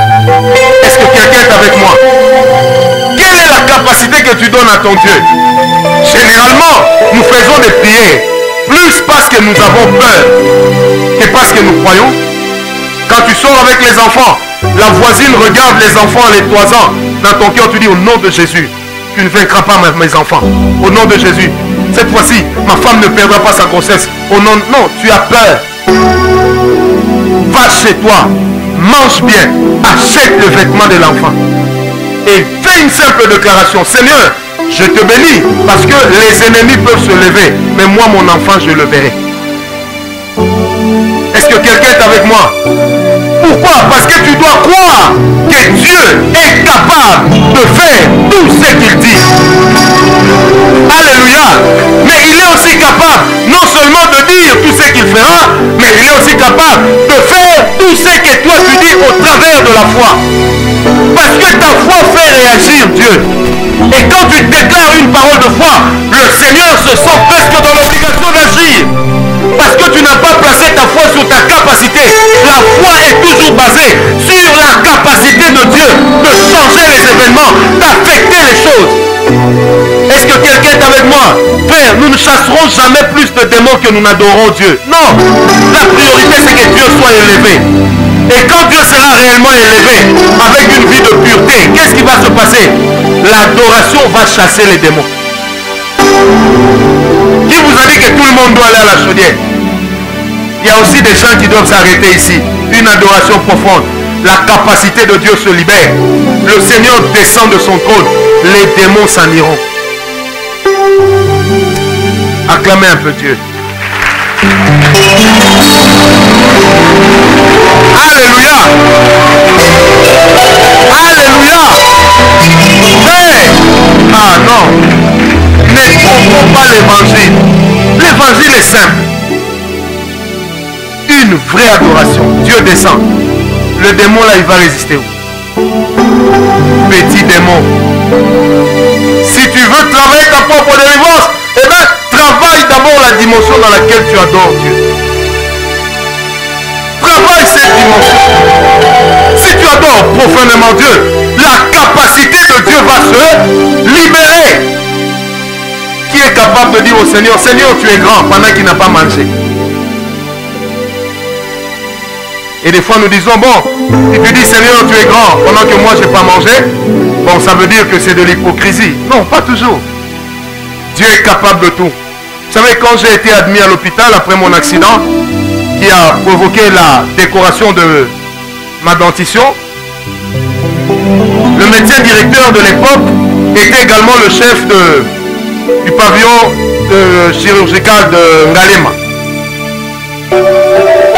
Est-ce que quelqu'un est avec moi? Quelle est la capacité que tu donnes à ton Dieu? Généralement, nous faisons des prières plus parce que nous avons peur que parce que nous croyons. Quand tu sors avec les enfants, la voisine regarde les enfants en les toisant. Dans ton cœur, tu dis au nom de Jésus, tu ne vaincras pas mes enfants. Au nom de Jésus. Cette fois-ci, ma femme ne perdra pas sa grossesse. Au nom de... Non, tu as peur. Va chez toi, mange bien, achète le vêtement de l'enfant. Et fais une simple déclaration. Seigneur, je te bénis parce que les ennemis peuvent se lever. Mais moi, mon enfant, je le verrai. Est-ce que quelqu'un est avec moi? Pourquoi? Parce que tu dois croire que Dieu est capable de faire tout ce qu'il dit. Alléluia. Mais il est aussi capable non seulement de dire tout ce qu'il fera, mais il est aussi capable de faire tout ce que toi tu dis au travers de la foi. Parce que ta foi fait réagir Dieu. Et quand tu déclares une parole de foi, le Seigneur se sent presque dans l'obligation d'agir. Parce que tu n'as pas placé ta foi sur ta capacité. La foi est toujours basée sur la capacité de Dieu de changer les événements, d'affecter les choses. Est-ce que quelqu'un est avec moi? Frère, nous ne chasserons jamais plus de démons que nous n'adorons Dieu. Non. La priorité, c'est que Dieu soit élevé. Et quand Dieu sera réellement élevé, avec une vie de pureté, qu'est-ce qui va se passer? L'adoration va chasser les démons. Qui vous a dit que tout le monde doit aller à la chaudière? Il y a aussi des gens qui doivent s'arrêter ici. Une adoration profonde. La capacité de Dieu se libère. Le Seigneur descend de son trône. Les démons s'en iront. Acclamez un peu Dieu. Alléluia. Alléluia. Hey. Ah non. Ne comprenons pas l'évangile. L'évangile est simple. Une vraie adoration. Dieu descend. Le démon là, il va résister où? Petit démon. Si tu veux travailler ta propre délivrance, eh bien, travaille d'abord la dimension dans laquelle tu adores Dieu. Travaille cette dimension. Si tu adores profondément Dieu, la capacité de Dieu va se libérer. Qui est capable de dire au Seigneur, Seigneur, tu es grand, pendant qu'il n'a pas mangé? Et des fois nous disons, bon, si tu dis Seigneur, tu es grand, pendant que moi je n'ai pas mangé, bon, ça veut dire que c'est de l'hypocrisie. Non, pas toujours. Dieu est capable de tout. Vous savez, quand j'ai été admis à l'hôpital après mon accident, qui a provoqué la décoration de ma dentition, le médecin directeur de l'époque était également le chef du pavillon chirurgical de Ngalema.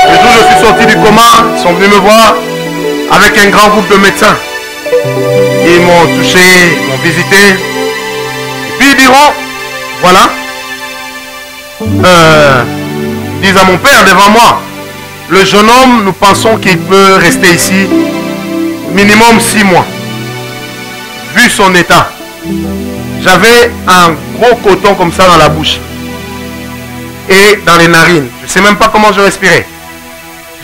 Le jour où je suis sorti du coma, ils sont venus me voir avec un grand groupe de médecins. Ils m'ont touché, ils m'ont visité. Et puis ils diront, voilà, ils disent à mon père devant moi, le jeune homme, nous pensons qu'il peut rester ici minimum 6 mois. Vu son état, j'avais un gros coton comme ça dans la bouche et dans les narines. Je ne sais même pas comment je respirais.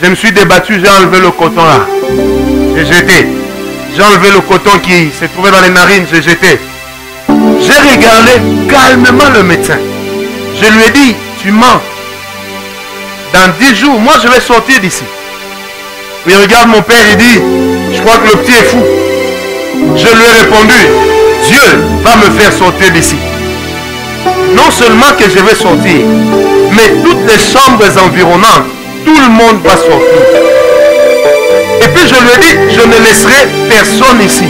Je me suis débattu, j'ai enlevé le coton là. J'ai jeté. J'ai enlevé le coton qui se trouvait dans les narines, j'ai jeté. J'ai regardé calmement le médecin. Je lui ai dit, tu mens. Dans 10 jours, moi je vais sortir d'ici. Il regarde mon père et dit, je crois que le petit est fou. Je lui ai répondu, Dieu va me faire sortir d'ici. Non seulement que je vais sortir, mais toutes les chambres environnantes, tout le monde va sortir. Et puis je lui ai dit, je ne laisserai personne ici.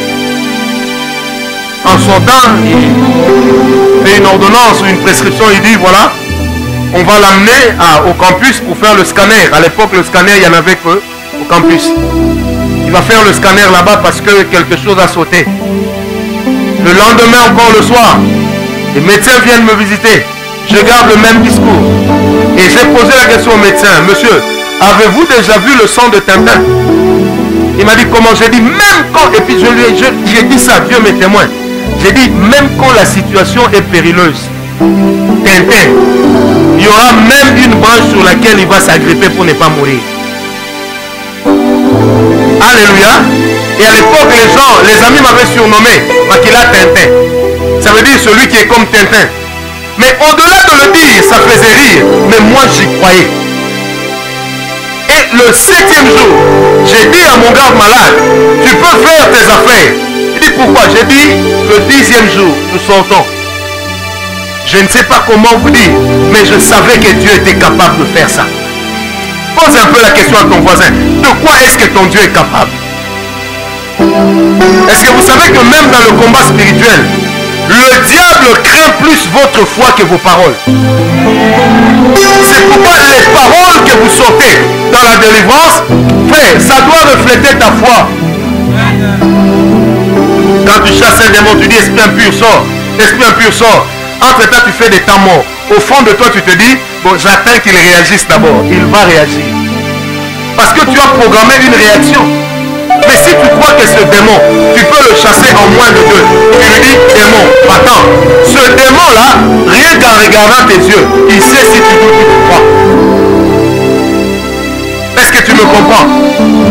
En sortant, il fait une ordonnance ou une prescription, il dit, voilà, on va l'amener au campus pour faire le scanner. À l'époque, le scanner, il n'y en avait que au campus. Il va faire le scanner là-bas parce que quelque chose a sauté. Le lendemain, encore le soir, les médecins viennent me visiter. Je garde le même discours. Et j'ai posé la question au médecin, monsieur, avez-vous déjà vu le sang de Tintin? Il m'a dit comment? J'ai dit, même quand, et puis j'ai dit ça, Dieu m'est témoin. J'ai dit, même quand la situation est périlleuse, Tintin, il y aura même une branche sur laquelle il va s'agripper pour ne pas mourir. Alléluia. Et à l'époque, les amis m'avaient surnommé Makila Tintin. Ça veut dire celui qui est comme Tintin. Mais au-delà de le dire, ça faisait rire. Mais moi, j'y croyais. Et le 7e jour, j'ai dit à mon garde malade, tu peux faire tes affaires. Il dit pourquoi? J'ai dit, le 10e jour, nous sortons. Je ne sais pas comment vous dire, mais je savais que Dieu était capable de faire ça. Pose un peu la question à ton voisin. De quoi est-ce que ton Dieu est capable? Est-ce que vous savez que même dans le combat spirituel, le diable craint plus votre foi que vos paroles? C'est pourquoi les paroles que vous sortez dans la délivrance, frère, ça doit refléter ta foi. Quand tu chasses un démon, tu dis esprit impur sort, esprit impur sort. Entre temps, tu fais des temps morts. Au fond de toi, tu te dis, bon, j'attends qu'il réagisse d'abord. Il va réagir. Parce que tu as programmé une réaction. Mais si tu crois que ce démon, tu peux le chasser en moins de 2, tu lui dis, démon, attends, ce démon-là, rien qu'en regardant tes yeux, il sait si tu doutes ou tu crois. Est-ce que tu me comprends?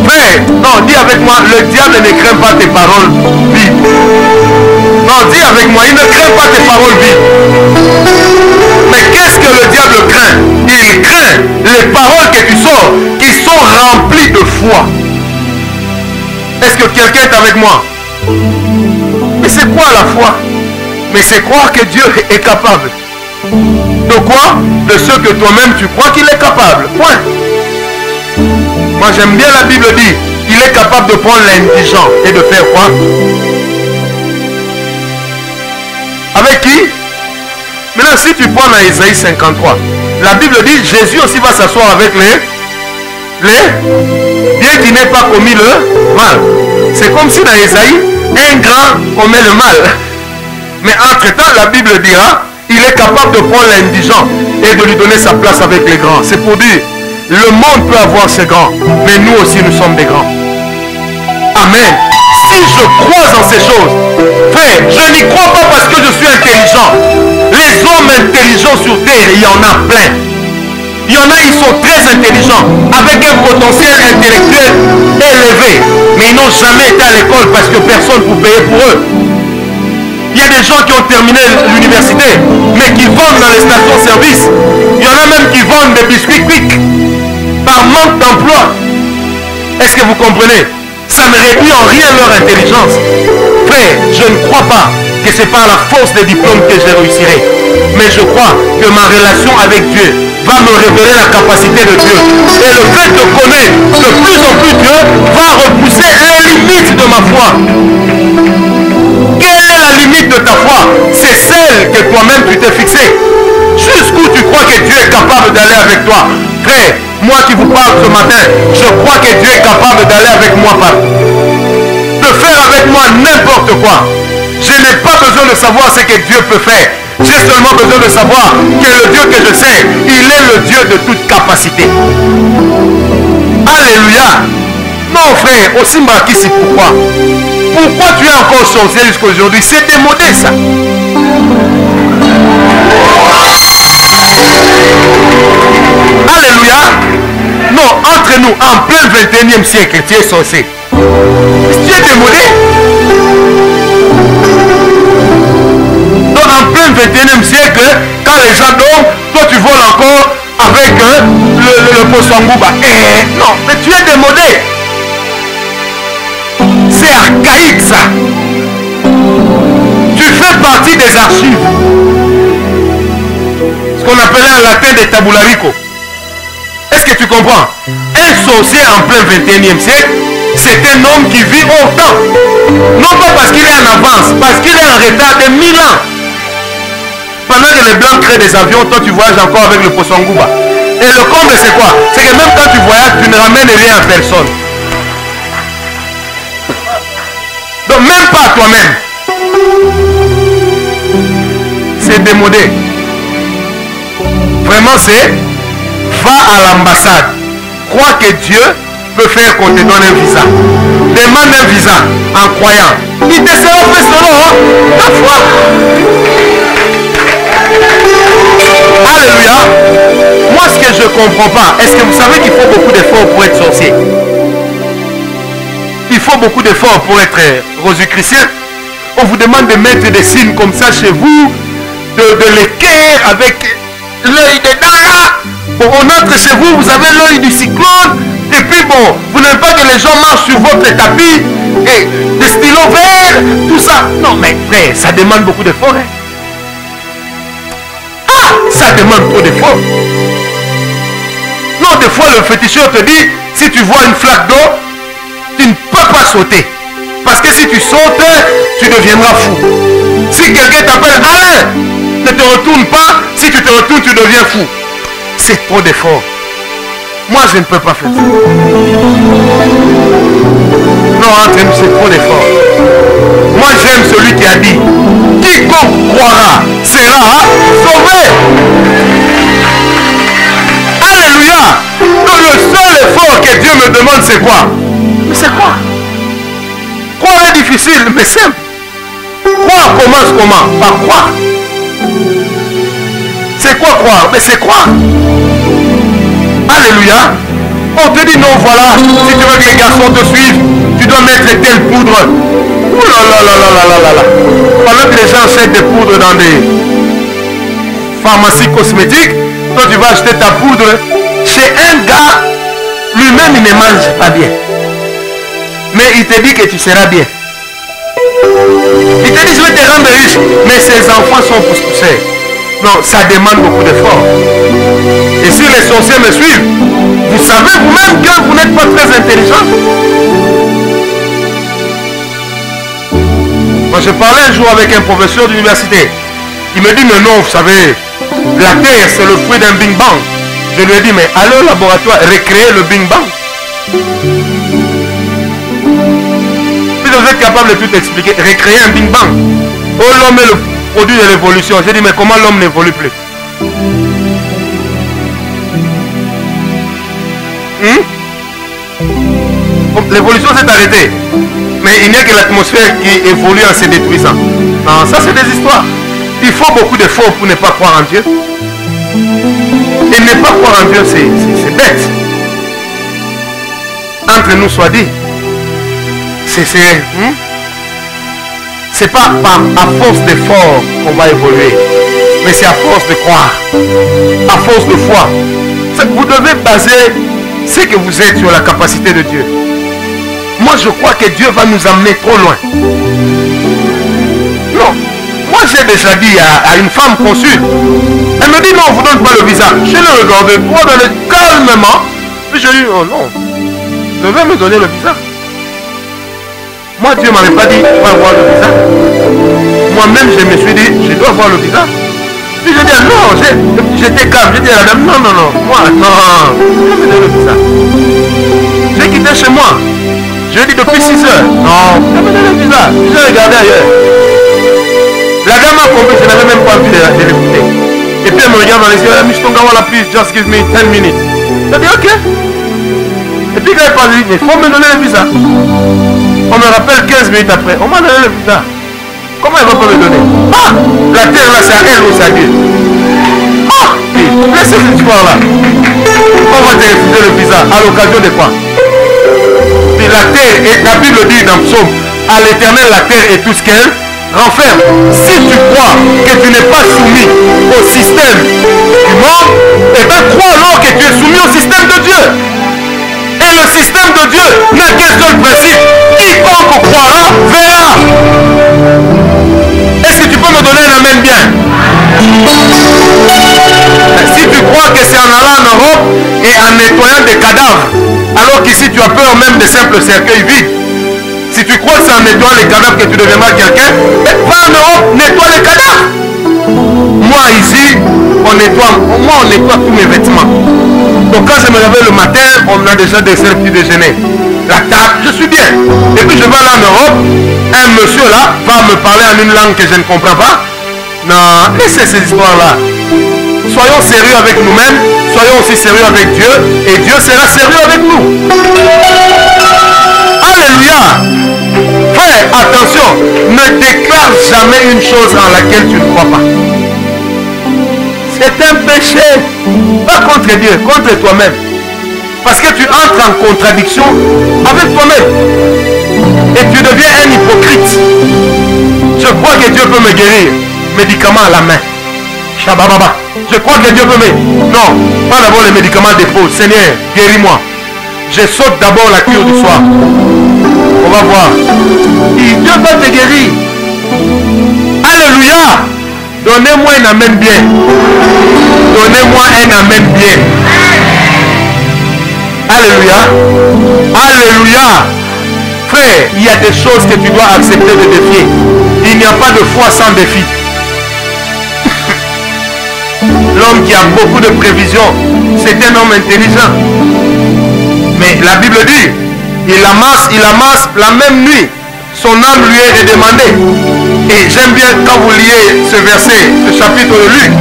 Frère, non, dis avec moi, le diable ne craint pas tes paroles vides. Non, dis avec moi, il ne craint pas tes paroles vides. Mais qu'est-ce que le diable craint? Il craint les paroles que tu sors, qui sont remplies de foi. Est-ce que quelqu'un est avec moi? Mais c'est quoi la foi? Mais c'est croire que Dieu est capable. De quoi? De ce que toi-même tu crois qu'il est capable. Point. Moi j'aime bien la Bible dit, il est capable de prendre l'indigent et de faire quoi? Avec qui? Maintenant si tu prends dans Isaïe 53, la Bible dit, Jésus aussi va s'asseoir avec bien qu'il n'ait pas commis le mal. C'est comme si dans Isaïe, un grand commet le mal. Mais entre-temps, la Bible dira, il est capable de prendre l'indigent et de lui donner sa place avec les grands. C'est pour dire, le monde peut avoir ses grands, mais nous aussi nous sommes des grands. Amen. Si je crois en ces choses, frère, je n'y crois pas parce que je suis intelligent. Les hommes intelligents sur terre, il y en a plein. Il y en a, ils sont très intelligents, avec un potentiel intellectuel élevé. Mais ils n'ont jamais été à l'école parce que personne ne peut payer pour eux. Il y a des gens qui ont terminé l'université, mais qui vendent dans les stations-service. Il y en a même qui vendent des biscuits quick par manque d'emploi. Est-ce que vous comprenez? Ça ne réduit en rien leur intelligence. Frère, je ne crois pas que c'est par la force des diplômes que je réussirai. Mais je crois que ma relation avec Dieu va me révéler la capacité de Dieu. Et le fait de connaître de plus en plus Dieu va repousser les limites de ma foi. Quelle est la limite de ta foi? C'est celle que toi-même tu t'es fixée. Jusqu'où tu crois que Dieu est capable d'aller avec toi? Frère, moi qui vous parle ce matin, je crois que Dieu est capable d'aller avec moi de faire avec moi n'importe quoi. Je n'ai pas besoin de savoir ce que Dieu peut faire. J'ai seulement besoin de savoir que le Dieu que je sais, il est le Dieu de toute capacité. Alléluia. Non frère, aussi marqué, c'est pourquoi. Pourquoi tu es encore sorcier jusqu'à aujourd'hui? C'est démodé ça. Alléluia. Non, entre nous, en plein 21e siècle, tu es sorcier. Tu es démodé. 21e siècle, quand les gens dorment, toi tu voles encore avec le Posangouba. Non, mais tu es démodé. C'est archaïque ça. Tu fais partie des archives. Ce qu'on appelait en latin des tabularico. Est-ce que tu comprends? Un sorcier en plein 21e siècle, c'est un homme qui vit au temps. Non pas parce qu'il est en avance, parce qu'il est en retard de 1000 ans. Pendant que les Blancs créent des avions, toi tu voyages encore avec le Posangouba. Et le comble c'est quoi? C'est que même quand tu voyages, tu ne ramènes rien à personne. Donc même pas à toi-même. C'est démodé. Vraiment c'est, va à l'ambassade. Crois que Dieu peut faire qu'on te donne un visa. Demande un visa en croyant. Il te sera fait selon ta foi. Alléluia. Moi ce que je ne comprends pas, est-ce que vous savez qu'il faut beaucoup d'efforts pour être sorcier? Il faut beaucoup d'efforts pour être rosicrucien. On vous demande de mettre des signes comme ça chez vous, de l'équerre avec l'œil de Dara. Bon, on entre chez vous, vous avez l'œil du cyclone. Et puis bon, vous n'aimez pas que les gens marchent sur votre tapis. Et des stylos verts, tout ça. Non mais frère, ça demande beaucoup d'efforts. Hein? Ah, ça demande trop d'efforts. Non, des fois le féticheur te dit, si tu vois une flaque d'eau, tu ne peux pas sauter. Parce que si tu sautes, tu deviendras fou. Si quelqu'un t'appelle Alain, ne te retourne pas. Si tu te retournes, tu deviens fou. C'est trop d'efforts. Moi, je ne peux pas faire ça. Non, entre nous, c'est trop d'efforts. Moi, j'aime celui qui a dit, quiconque croira sera sauvé. Alléluia. Donc, le seul effort que Dieu me demande, c'est quoi? Mais c'est quoi? Croire est difficile, mais simple. Croire commence comment? Par croire. C'est quoi croire? Mais c'est croire. Alléluia. On te dit non, voilà, si tu veux que les garçons te suivent, tu dois mettre telle poudre. Ouh là là là là là là là. Pendant que les gens achètent des poudres dans des pharmacies cosmétiques, toi tu vas acheter ta poudre chez un gars, lui-même il ne mange pas bien. Mais il te dit que tu seras bien. Il te dit je vais te rendre riche, mais ses enfants sont poussés. Non, ça demande beaucoup d'efforts. Et si les sorciers me suivent, vous savez vous-même que vous n'êtes pas très intelligent. Moi je parlais un jour avec un professeur d'université. Il me dit mais non, vous savez, la Terre c'est le fruit d'un Big Bang. Je lui ai dit mais allez au laboratoire recréer le Big Bang. Si vous êtes capable de tout expliquer, recréer un Big Bang. Oh, l'homme est le produit de l'évolution. J'ai dit mais comment l'homme n'évolue plus? L'évolution s'est arrêtée. Mais il n'y a que l'atmosphère qui évolue en se détruisant. Non, ça c'est des histoires. Il faut beaucoup d'efforts pour ne pas croire en Dieu. Et ne pas croire en Dieu, c'est bête. Entre nous soit dit. C'est pas à force d'effort qu'on va évoluer, mais c'est à force de croire, à force de foi. Vous devez baser ce que vous êtes sur la capacité de Dieu. Moi je crois que Dieu va nous amener trop loin. Non, moi j'ai déjà dit à une femme consul, elle me dit non, on ne vous donne pas le visa. Je l'ai regardé droit dans le calmement, puis je lui ai dit oh non, vous devez me donner le visa. Moi, Dieu ne m'avait pas dit, tu vas avoir le visa. Moi-même, je me suis dit, je dois avoir le visa. Puis je dis, non, j'étais calme. Je dis à la dame, non, non, non, moi, non, je vais me donner le visa. J'ai quitté chez moi. Je lui ai dit depuis 6 heures. Non, je vais me donner le visa. J'ai regardé ailleurs. La dame a compris, je n'avais même pas envie de l'écouter. Et puis elle me regarde dans les yeux, Mr. Ngawala, please, just give me 10 minutes. J'ai dit, ok. Et puis quand elle parle, il faut me donner le visa. On me rappelle 15 minutes après, on m'a donné le visa. Comment elle va pas me donner? Ah, la terre là c'est à elle ou c'est à Dieu? Ah, laissez cette histoire là. On va te refuser le visa à l'occasion de quoi? Et la terre, et la Bible dit dans Psaume, à l'éternel la terre est tout ce qu'elle renferme. Si tu crois que tu n'es pas soumis au système du monde, eh bien crois alors que tu es soumis au système de Dieu. Et le système de Dieu n'a qu'un seul principe. Quiconque croira verra. Est-ce que tu peux me donner un amen bien? Si tu crois que c'est en allant en Europe et en nettoyant des cadavres, alors qu'ici tu as peur même des simples cercueils vides. Si tu crois que c'est en nettoyant les cadavres que tu deviendras quelqu'un, va en Europe, nettoie les cadavres. Moi ici, on nettoie tous mes vêtements. Donc quand je me réveille le matin, on a déjà des petit déjeuner. La table, je suis bien. Et puis je vais aller en Europe, un monsieur là va me parler en une langue que je ne comprends pas. Non, laissez ces histoires-là. Soyons sérieux avec nous-mêmes, soyons aussi sérieux avec Dieu, et Dieu sera sérieux avec nous. Alléluia. Frère, attention, ne déclare jamais une chose en laquelle tu ne crois pas. C'est un péché. Pas contre Dieu, contre toi-même. Parce que tu entres en contradiction avec toi-même. Et tu deviens un hypocrite. Je crois que Dieu peut me guérir. Médicaments à la main. Shabababa. Je crois que Dieu peut me... Non, pas d'abord les médicaments d'épaule. Seigneur, guéris-moi. Je saute d'abord la cure du soir. On va voir. Et Dieu va te guérir. Alléluia. Donnez-moi un amen bien. Donnez-moi un amen bien. Alléluia. Alléluia. Frère, il y a des choses que tu dois accepter de défier. Il n'y a pas de foi sans défi. L'homme qui a beaucoup de prévisions, c'est un homme intelligent. Mais la Bible dit, il amasse la même nuit. Son âme lui est demandée. Et j'aime bien quand vous liez ce verset, ce chapitre de Luc,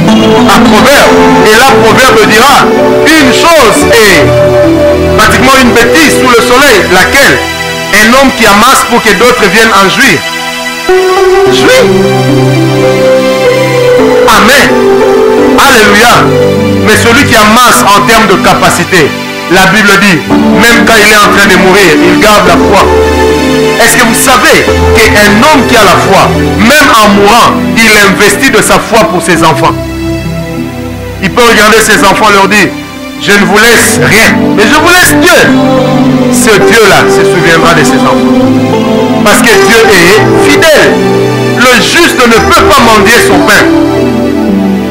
à Proverbe. Et là, Proverbe dira, une chose est pratiquement une bêtise sous le soleil, laquelle un homme qui amasse pour que d'autres viennent en jouir. Jouir. Amen. Alléluia. Mais celui qui amasse en termes de capacité, la Bible dit, même quand il est en train de mourir, il garde la foi. Est-ce que vous savez qu'un homme qui a la foi, même en mourant, il investit de sa foi pour ses enfants? Il peut regarder ses enfants et leur dire, je ne vous laisse rien, mais je vous laisse Dieu. Ce Dieu-là se souviendra de ses enfants. Parce que Dieu est fidèle. Le juste ne peut pas mendier son pain.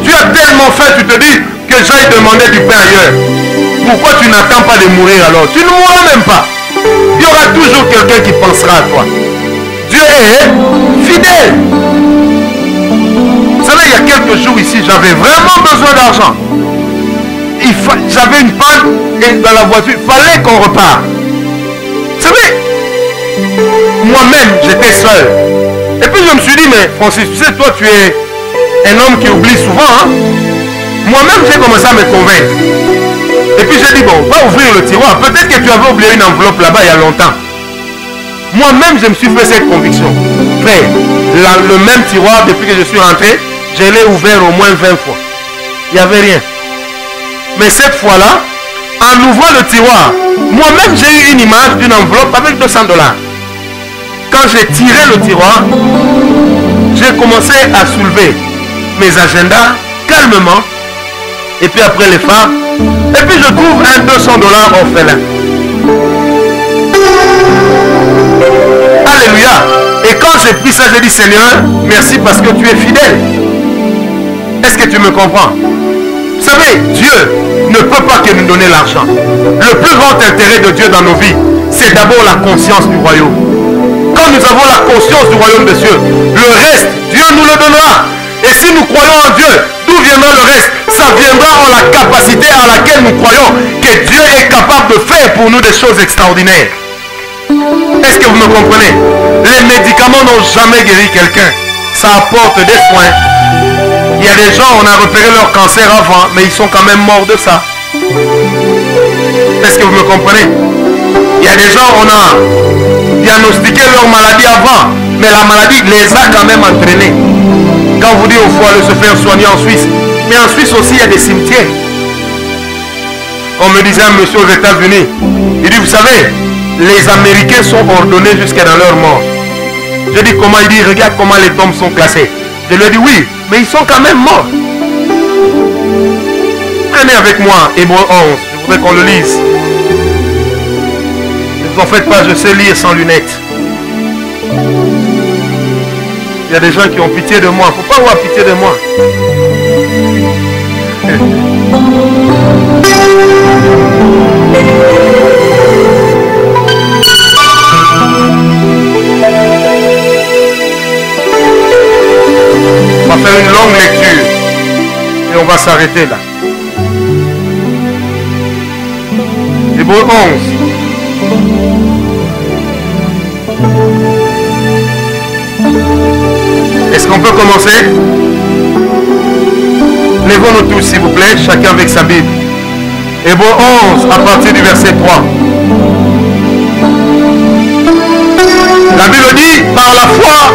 Tu as tellement faim, tu te dis que j'aille demander du pain ailleurs. Pourquoi tu n'attends pas de mourir alors? Tu ne mourras même pas. Il y aura toujours quelqu'un qui pensera à toi. Dieu est fidèle. Vous savez, il y a quelques jours ici, j'avais vraiment besoin d'argent. J'avais une panne et dans la voiture, il fallait qu'on repart. Vous savez, moi-même, j'étais seul. Et puis je me suis dit, mais Francis, tu sais, toi, tu es un homme qui oublie souvent. Hein? Moi-même, j'ai commencé à me convaincre. Et puis j'ai dit, bon, va ouvrir le tiroir. Peut-être que tu avais oublié une enveloppe là-bas il y a longtemps. Moi-même, je me suis fait cette conviction. Frère, le même tiroir, depuis que je suis rentré, je l'ai ouvert au moins 20 fois. Il n'y avait rien. Mais cette fois-là, en ouvrant le tiroir, moi-même, j'ai eu une image d'une enveloppe avec 200 $. Quand j'ai tiré le tiroir, j'ai commencé à soulever mes agendas calmement. Et puis après les phares, et puis je trouve un 200 $ orphelin. Alléluia. Et quand j'ai pris ça, j'ai dit, Seigneur, merci parce que tu es fidèle. Est-ce que tu me comprends? Vous savez, Dieu ne peut pas que nous donner l'argent. Le plus grand intérêt de Dieu dans nos vies, c'est d'abord la conscience du royaume. Quand nous avons la conscience du royaume de Dieu, le reste, Dieu nous le donnera. Et si nous croyons en Dieu, d'où viendra le reste? Ça viendra en la capacité à laquelle nous croyons que Dieu est capable de faire pour nous des choses extraordinaires. Est-ce que vous me comprenez? Les médicaments n'ont jamais guéri quelqu'un. Ça apporte des soins. Il y a des gens, on a repéré leur cancer avant, mais ils sont quand même morts de ça. Est-ce que vous me comprenez? Il y a des gens, on a diagnostiqué leur maladie avant, mais la maladie les a quand même entraînés. Quand vous dites au faut aller se faire soigner en Suisse, mais en Suisse aussi il y a des cimetières. On me disait un monsieur aux États-Unis, il dit, vous savez, les Américains sont ordonnés jusqu'à dans leur mort. Je dis comment? Il dit regarde comment les tombes sont classées. Je lui ai dit oui, mais ils sont quand même morts. Prenez avec moi Hébreux 11, je voudrais qu'on le lise. Ne vous en faites pas, je sais lire sans lunettes. Il y a des gens qui ont pitié de moi. Il ne faut pas avoir pitié de moi. On va faire une longue lecture et on va s'arrêter là. Hébreux 11. Est-ce qu'on peut commencer? Lèvons-nous tous s'il vous plaît, chacun avec sa Bible. Hébreux 11 à partir du verset 3. La Bible dit, par la foi,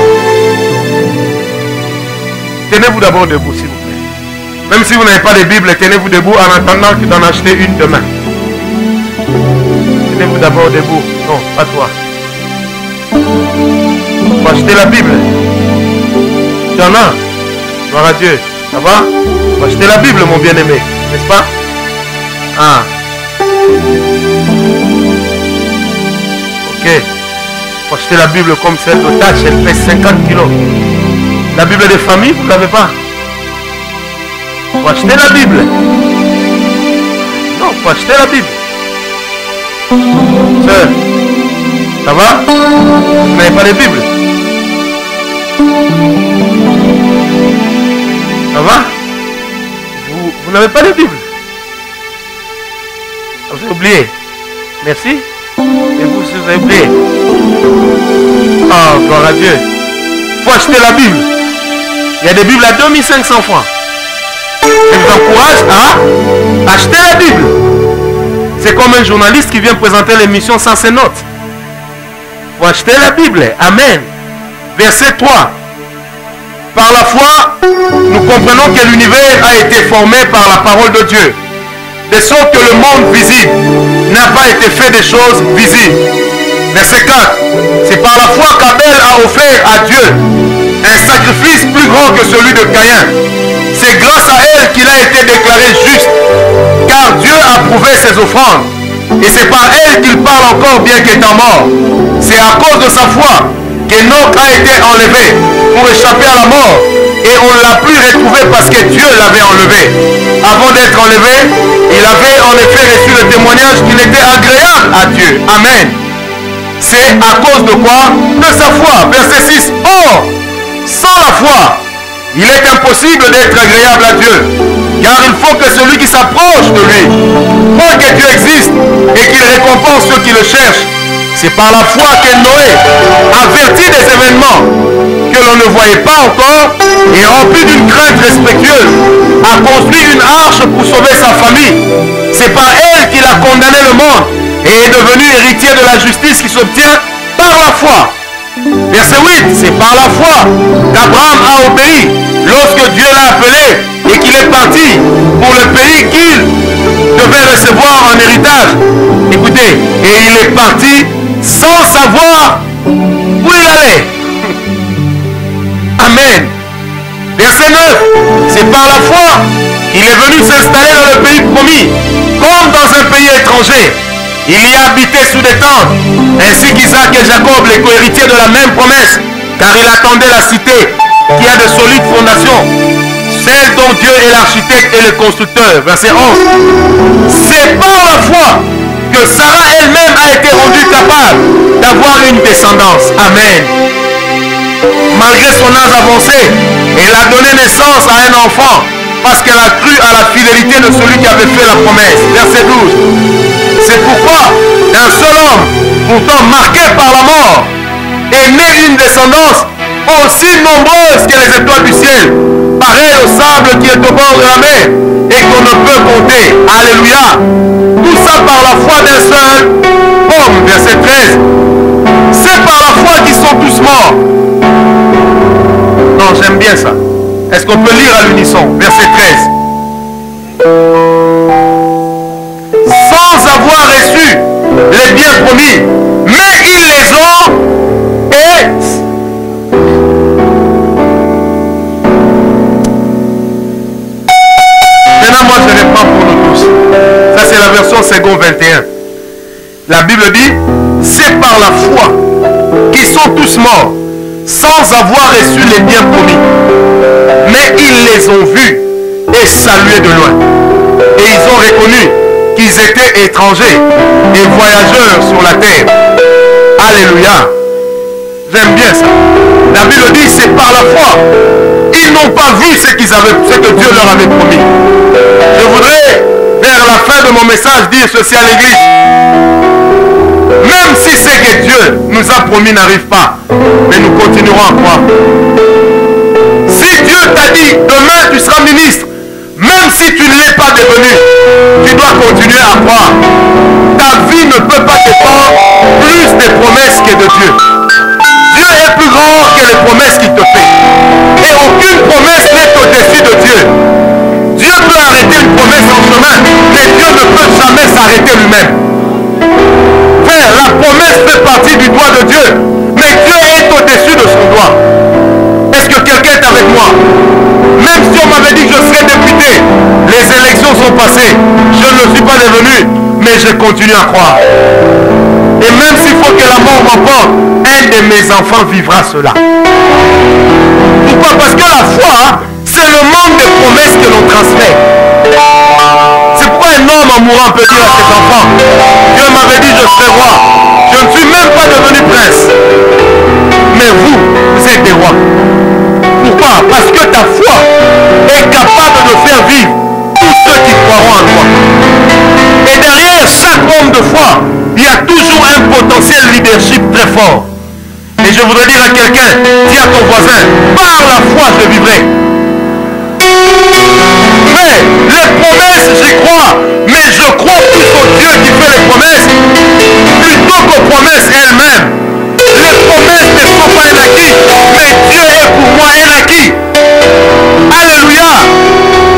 tenez-vous d'abord debout s'il vous plaît. Même si vous n'avez pas de Bible, tenez-vous debout en attendant d'en acheter une demain. Tenez-vous d'abord debout. Non, pas toi. Il faut acheter la Bible. Il y en a. Gloire à Dieu. Ça va? Il faut acheter la Bible, mon bien-aimé. N'est-ce pas? Ah. Ok. Il faut acheter la Bible comme celle d'Otage. Elle pèse 50 kilos. La Bible des familles, vous ne l'avez pas? Il faut acheter la Bible. Non, il faut acheter la Bible. Sœur, ça va? Vous n'avez pas de Bible? Ça va? Vous n'avez pas de Bible? Vous avez oublié? Merci. Et vous, si vous avez oublié? Oh, gloire à Dieu. Il faut acheter la Bible. Il y a des Bibles à 2500 francs. Je vous encourage à acheter la Bible. C'est comme un journaliste qui vient présenter l'émission sans ses notes. Il faut acheter la Bible. Amen. Verset 3. Par la foi, nous comprenons que l'univers a été formé par la parole de Dieu, de sorte que le monde visible n'a pas été fait des choses visibles. Verset 4. C'est par la foi qu'Abel a offert à Dieu un sacrifice plus grand que celui de Caïn. C'est grâce à elle qu'il a été déclaré juste, car Dieu a approuvé ses offrandes. Et c'est par elle qu'il parle encore bien qu'étant mort. C'est à cause de sa foi qu'Enoch a été enlevé pour échapper à la mort. Et on ne l'a plus retrouvé parce que Dieu l'avait enlevé. Avant d'être enlevé, il avait en effet reçu le témoignage qu'il était agréable à Dieu. Amen. C'est à cause de quoi? De sa foi. Verset 6. Or, sans la foi, il est impossible d'être agréable à Dieu. Car il faut que celui qui s'approche de lui croit que Dieu existe et qu'il récompense ceux qui le cherchent. C'est par la foi que Noé, averti des événements que l'on ne voyait pas encore et rempli d'une crainte respectueuse, a construit une arche pour sauver sa famille. C'est par elle qu'il a condamné le monde et est devenu héritier de la justice qui s'obtient par la foi. Verset 8, c'est par la foi qu'Abraham a obéi lorsque Dieu l'a appelé et qu'il est parti pour le pays qu'il devait recevoir en héritage. Écoutez, et il est parti sans savoir où il allait. Amen. Verset 9, c'est par la foi qu'il est venu s'installer dans le pays promis, comme dans un pays étranger. Il y a habité sous des tentes, ainsi qu'Isaac et Jacob, les cohéritiers de la même promesse, car il attendait la cité qui a de solides fondations, celle dont Dieu est l'architecte et le constructeur. Verset 11. C'est par la foi que Sarah elle-même a été rendue capable d'avoir une descendance. Amen. Malgré son âge avancé, elle a donné naissance à un enfant parce qu'elle a cru à la fidélité de celui qui avait fait la promesse. Verset 12. C'est pourquoi d'un seul homme, pourtant marqué par la mort, est née une descendance aussi nombreuse que les étoiles du ciel, pareille au sable qui est au bord de la mer et qu'on ne peut compter. Alléluia. Tout ça par la foi d'un seul homme. Verset 13. C'est par la foi qu'ils sont tous morts. Non, j'aime bien ça. Est-ce qu'on peut lire à l'unisson? Verset 13. Sans avoir reçu les biens promis, mais ils les ont et Second 21. La Bible dit, c'est par la foi qu'ils sont tous morts, sans avoir reçu les biens promis. Mais ils les ont vus et salués de loin. Et ils ont reconnu qu'ils étaient étrangers et voyageurs sur la terre. Alléluia. J'aime bien ça. La Bible dit, c'est par la foi. Ils n'ont pas vu ce que Dieu leur avait promis. Je voudrais, vers la fin de mon message, dire ceci à l'église. Même si ce que Dieu nous a promis n'arrive pas, mais nous continuerons à croire. Si Dieu t'a dit, demain tu seras ministre, même si tu ne l'es pas devenu, tu dois continuer à croire. Ta vie ne peut pas dépendre plus des promesses que de Dieu. Dieu est plus grand que les promesses qu'il te fait. Et aucune promesse n'est au-dessus de Dieu. Dieu peut arrêter une promesse en chemin, mais Dieu ne peut jamais s'arrêter lui-même. Frère, la promesse fait partie du doigt de Dieu, mais Dieu est au-dessus de son doigt. Est-ce que quelqu'un est avec moi? Même si on m'avait dit que je serais député, les élections sont passées, je ne suis pas devenu, mais je continue à croire. Et même s'il faut que la mort m'emporte, un de mes enfants vivra cela. Pourquoi? Parce que la foi, c'est le monde des promesses que l'on transmet. C'est pourquoi un homme en mourant peut dire à ses enfants, Dieu m'avait dit je serai roi. Je ne suis même pas devenu prince. Mais vous, vous êtes des rois. Pourquoi? Parce que ta foi est capable de faire vivre tous ceux qui croiront en toi. Et derrière chaque homme de foi, il y a toujours un potentiel leadership très fort. Et je voudrais dire à quelqu'un, dis à ton voisin, par la foi je vivrai. Mais les promesses, j'y crois, mais je crois plus au Dieu qui fait les promesses plutôt qu'aux promesses elles-mêmes. Les promesses ne sont pas un acquis, mais Dieu est pour moi un acquis. Alléluia.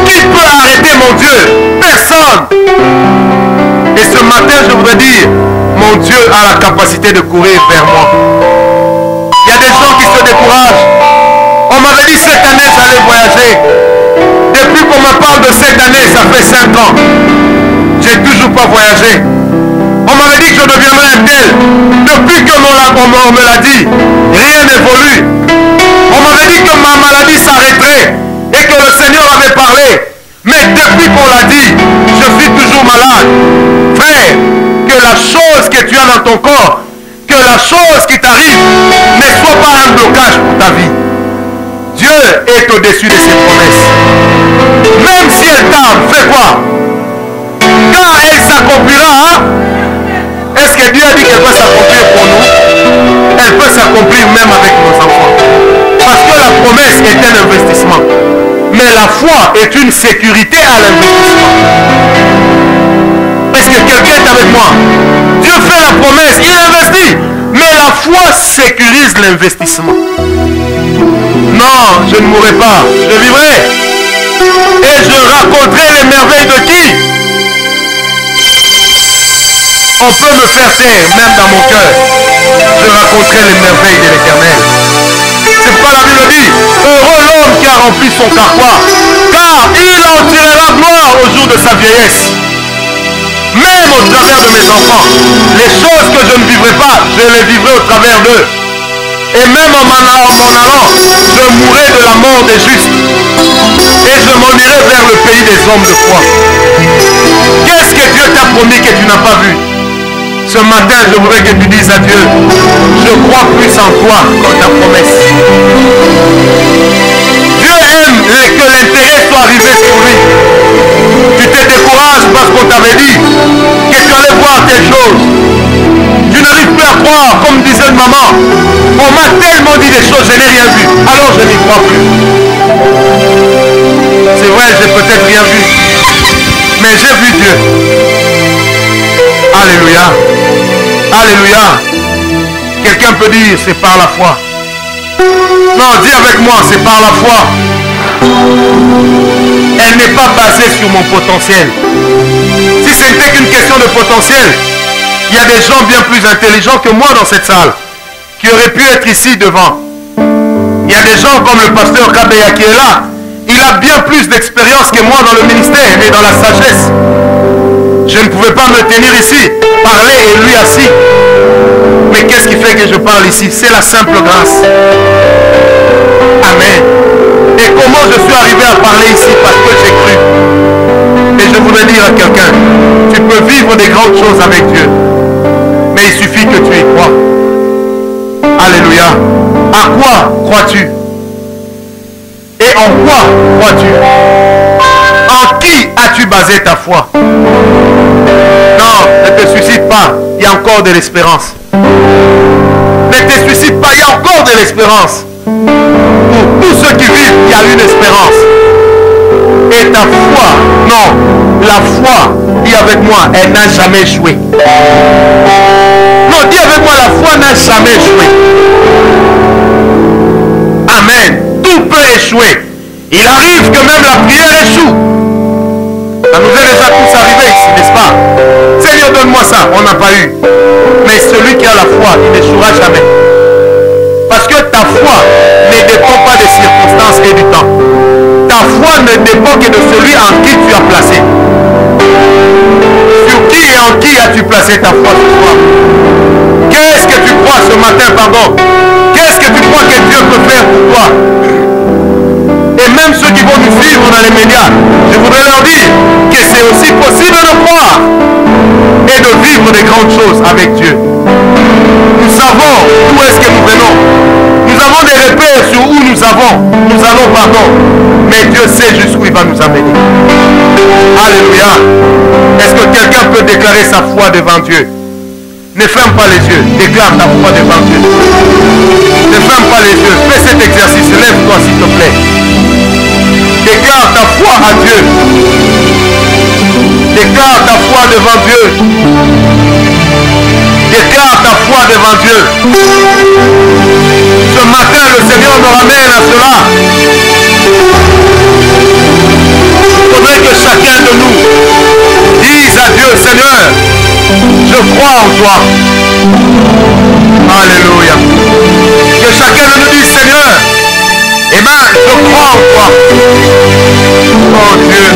Qui peut arrêter mon Dieu? Personne. Et ce matin, je voudrais dire, mon Dieu a la capacité de courir vers moi. Il y a des gens qui se découragent. On m'avait dit cette année, j'allais voyager. Depuis qu'on me parle de cette année, ça fait 5 ans. J'ai toujours pas voyagé. On m'avait dit que je deviendrais un tel. Depuis que on me l'a dit, rien n'évolue. On m'avait dit que ma maladie s'arrêterait et que le Seigneur avait parlé. Mais depuis qu'on l'a dit, je suis toujours malade. Frère, que la chose que tu as dans ton corps, que la chose qui t'arrive ne soit pas un blocage pour ta vie. Dieu est au-dessus de ses promesses. Même si elle tarde, fais quoi? Quand elle s'accomplira, est-ce que Dieu a dit qu'elle peut s'accomplir pour nous? Elle peut s'accomplir même avec nos enfants. Parce que la promesse est un investissement. Mais la foi est une sécurité à l'investissement. Est-ce que quelqu'un est avec moi? Dieu fait la promesse, il investit. Mais la foi sécurise l'investissement. Non, je ne mourrai pas, je vivrai. Et je raconterai les merveilles de qui? On peut me faire taire, même dans mon cœur. Je raconterai les merveilles de l'Éternel. C'est pourquoi la Bible dit, heureux l'homme qui a rempli son carquois, car il en tirera gloire au jour de sa vieillesse. Même au travers de mes enfants, les choses que je ne vivrai pas, je les vivrai au travers d'eux. Et même en m'en allant, je mourrai de la mort des justes. Et je m'en irai vers le pays des hommes de foi. Qu'est-ce que Dieu t'a promis que tu n'as pas vu? Ce matin, je voudrais que tu dises à Dieu, je crois plus en toi qu'en ta promesse. Dieu aime que l'intérêt soit arrivé sur lui. Tu te décourages parce qu'on t'avait dit que tu allais voir telle chose. Tu n'arrives plus à croire, comme disait une maman. On m'a tellement dit des choses, je n'ai rien vu. Alors je n'y crois plus. C'est vrai, j'ai peut-être rien vu. Mais j'ai vu Dieu. Alléluia. Alléluia. Quelqu'un peut dire, c'est par la foi. Non, dis avec moi, c'est par la foi. Elle n'est pas basée sur mon potentiel. Si ce n'était qu'une question de potentiel, il y a des gens bien plus intelligents que moi dans cette salle qui auraient pu être ici devant. Il y a des gens comme le pasteur Kabeya qui est là. Il a bien plus d'expérience que moi dans le ministère et dans la sagesse. Je ne pouvais pas me tenir ici, parler et lui assis. Mais qu'est-ce qui fait que je parle ici? C'est la simple grâce. Amen. Et comment je suis arrivé à parler ici? Parce que j'ai cru. Et je voudrais dire à quelqu'un, tu peux vivre des grandes choses avec Dieu. Mais il suffit que tu y crois. Alléluia. À quoi crois-tu? Et en quoi crois-tu? En qui as-tu basé ta foi? Non, ne te suicide pas. Il y a encore de l'espérance. Ne te suicide pas. Il y a encore de l'espérance. Pour tous ceux qui vivent, il y a une espérance. Et ta foi, non, la foi, dis avec moi, elle n'a jamais échoué. Non, dis avec moi, la foi n'a jamais échoué. Amen. Tout peut échouer. Il arrive que même la prière échoue. Ça nous est déjà tous arrivé ici, n'est-ce pas? Seigneur, donne-moi ça. On n'a pas eu. Mais celui qui a la foi, il n'échouera jamais. Parce que ta foi ne dépend pas des circonstances et du temps. Ta foi ne dépend que de celui en qui tu as placé. Sur qui et en qui as-tu placé ta foi ce soir? Qu'est-ce que tu crois ce matin, pardon? Qu'est-ce que tu crois que Dieu peut faire pour toi? Et même ceux qui vont nous suivre dans les médias, je voudrais leur dire que c'est aussi possible de croire et de vivre des grandes choses avec Dieu. Nous savons d'où est-ce que nous venons. Nous avons des repères sur où nous allons, pardon. Mais Dieu sait jusqu'où il va nous amener. Alléluia. Est-ce que quelqu'un peut déclarer sa foi devant Dieu? Ne ferme pas les yeux. Déclare ta foi devant Dieu. Ne ferme pas les yeux. Fais cet exercice. Lève-toi s'il te plaît. Déclare ta foi à Dieu. Déclare ta foi devant Dieu. Déclare ta foi devant Dieu. Ce matin, le Seigneur nous ramène à cela. Il faudrait que chacun de nous dise à Dieu, Seigneur, je crois en toi. Alléluia. Que chacun de nous dise, Seigneur, Amen, je crois en toi. Oh Dieu.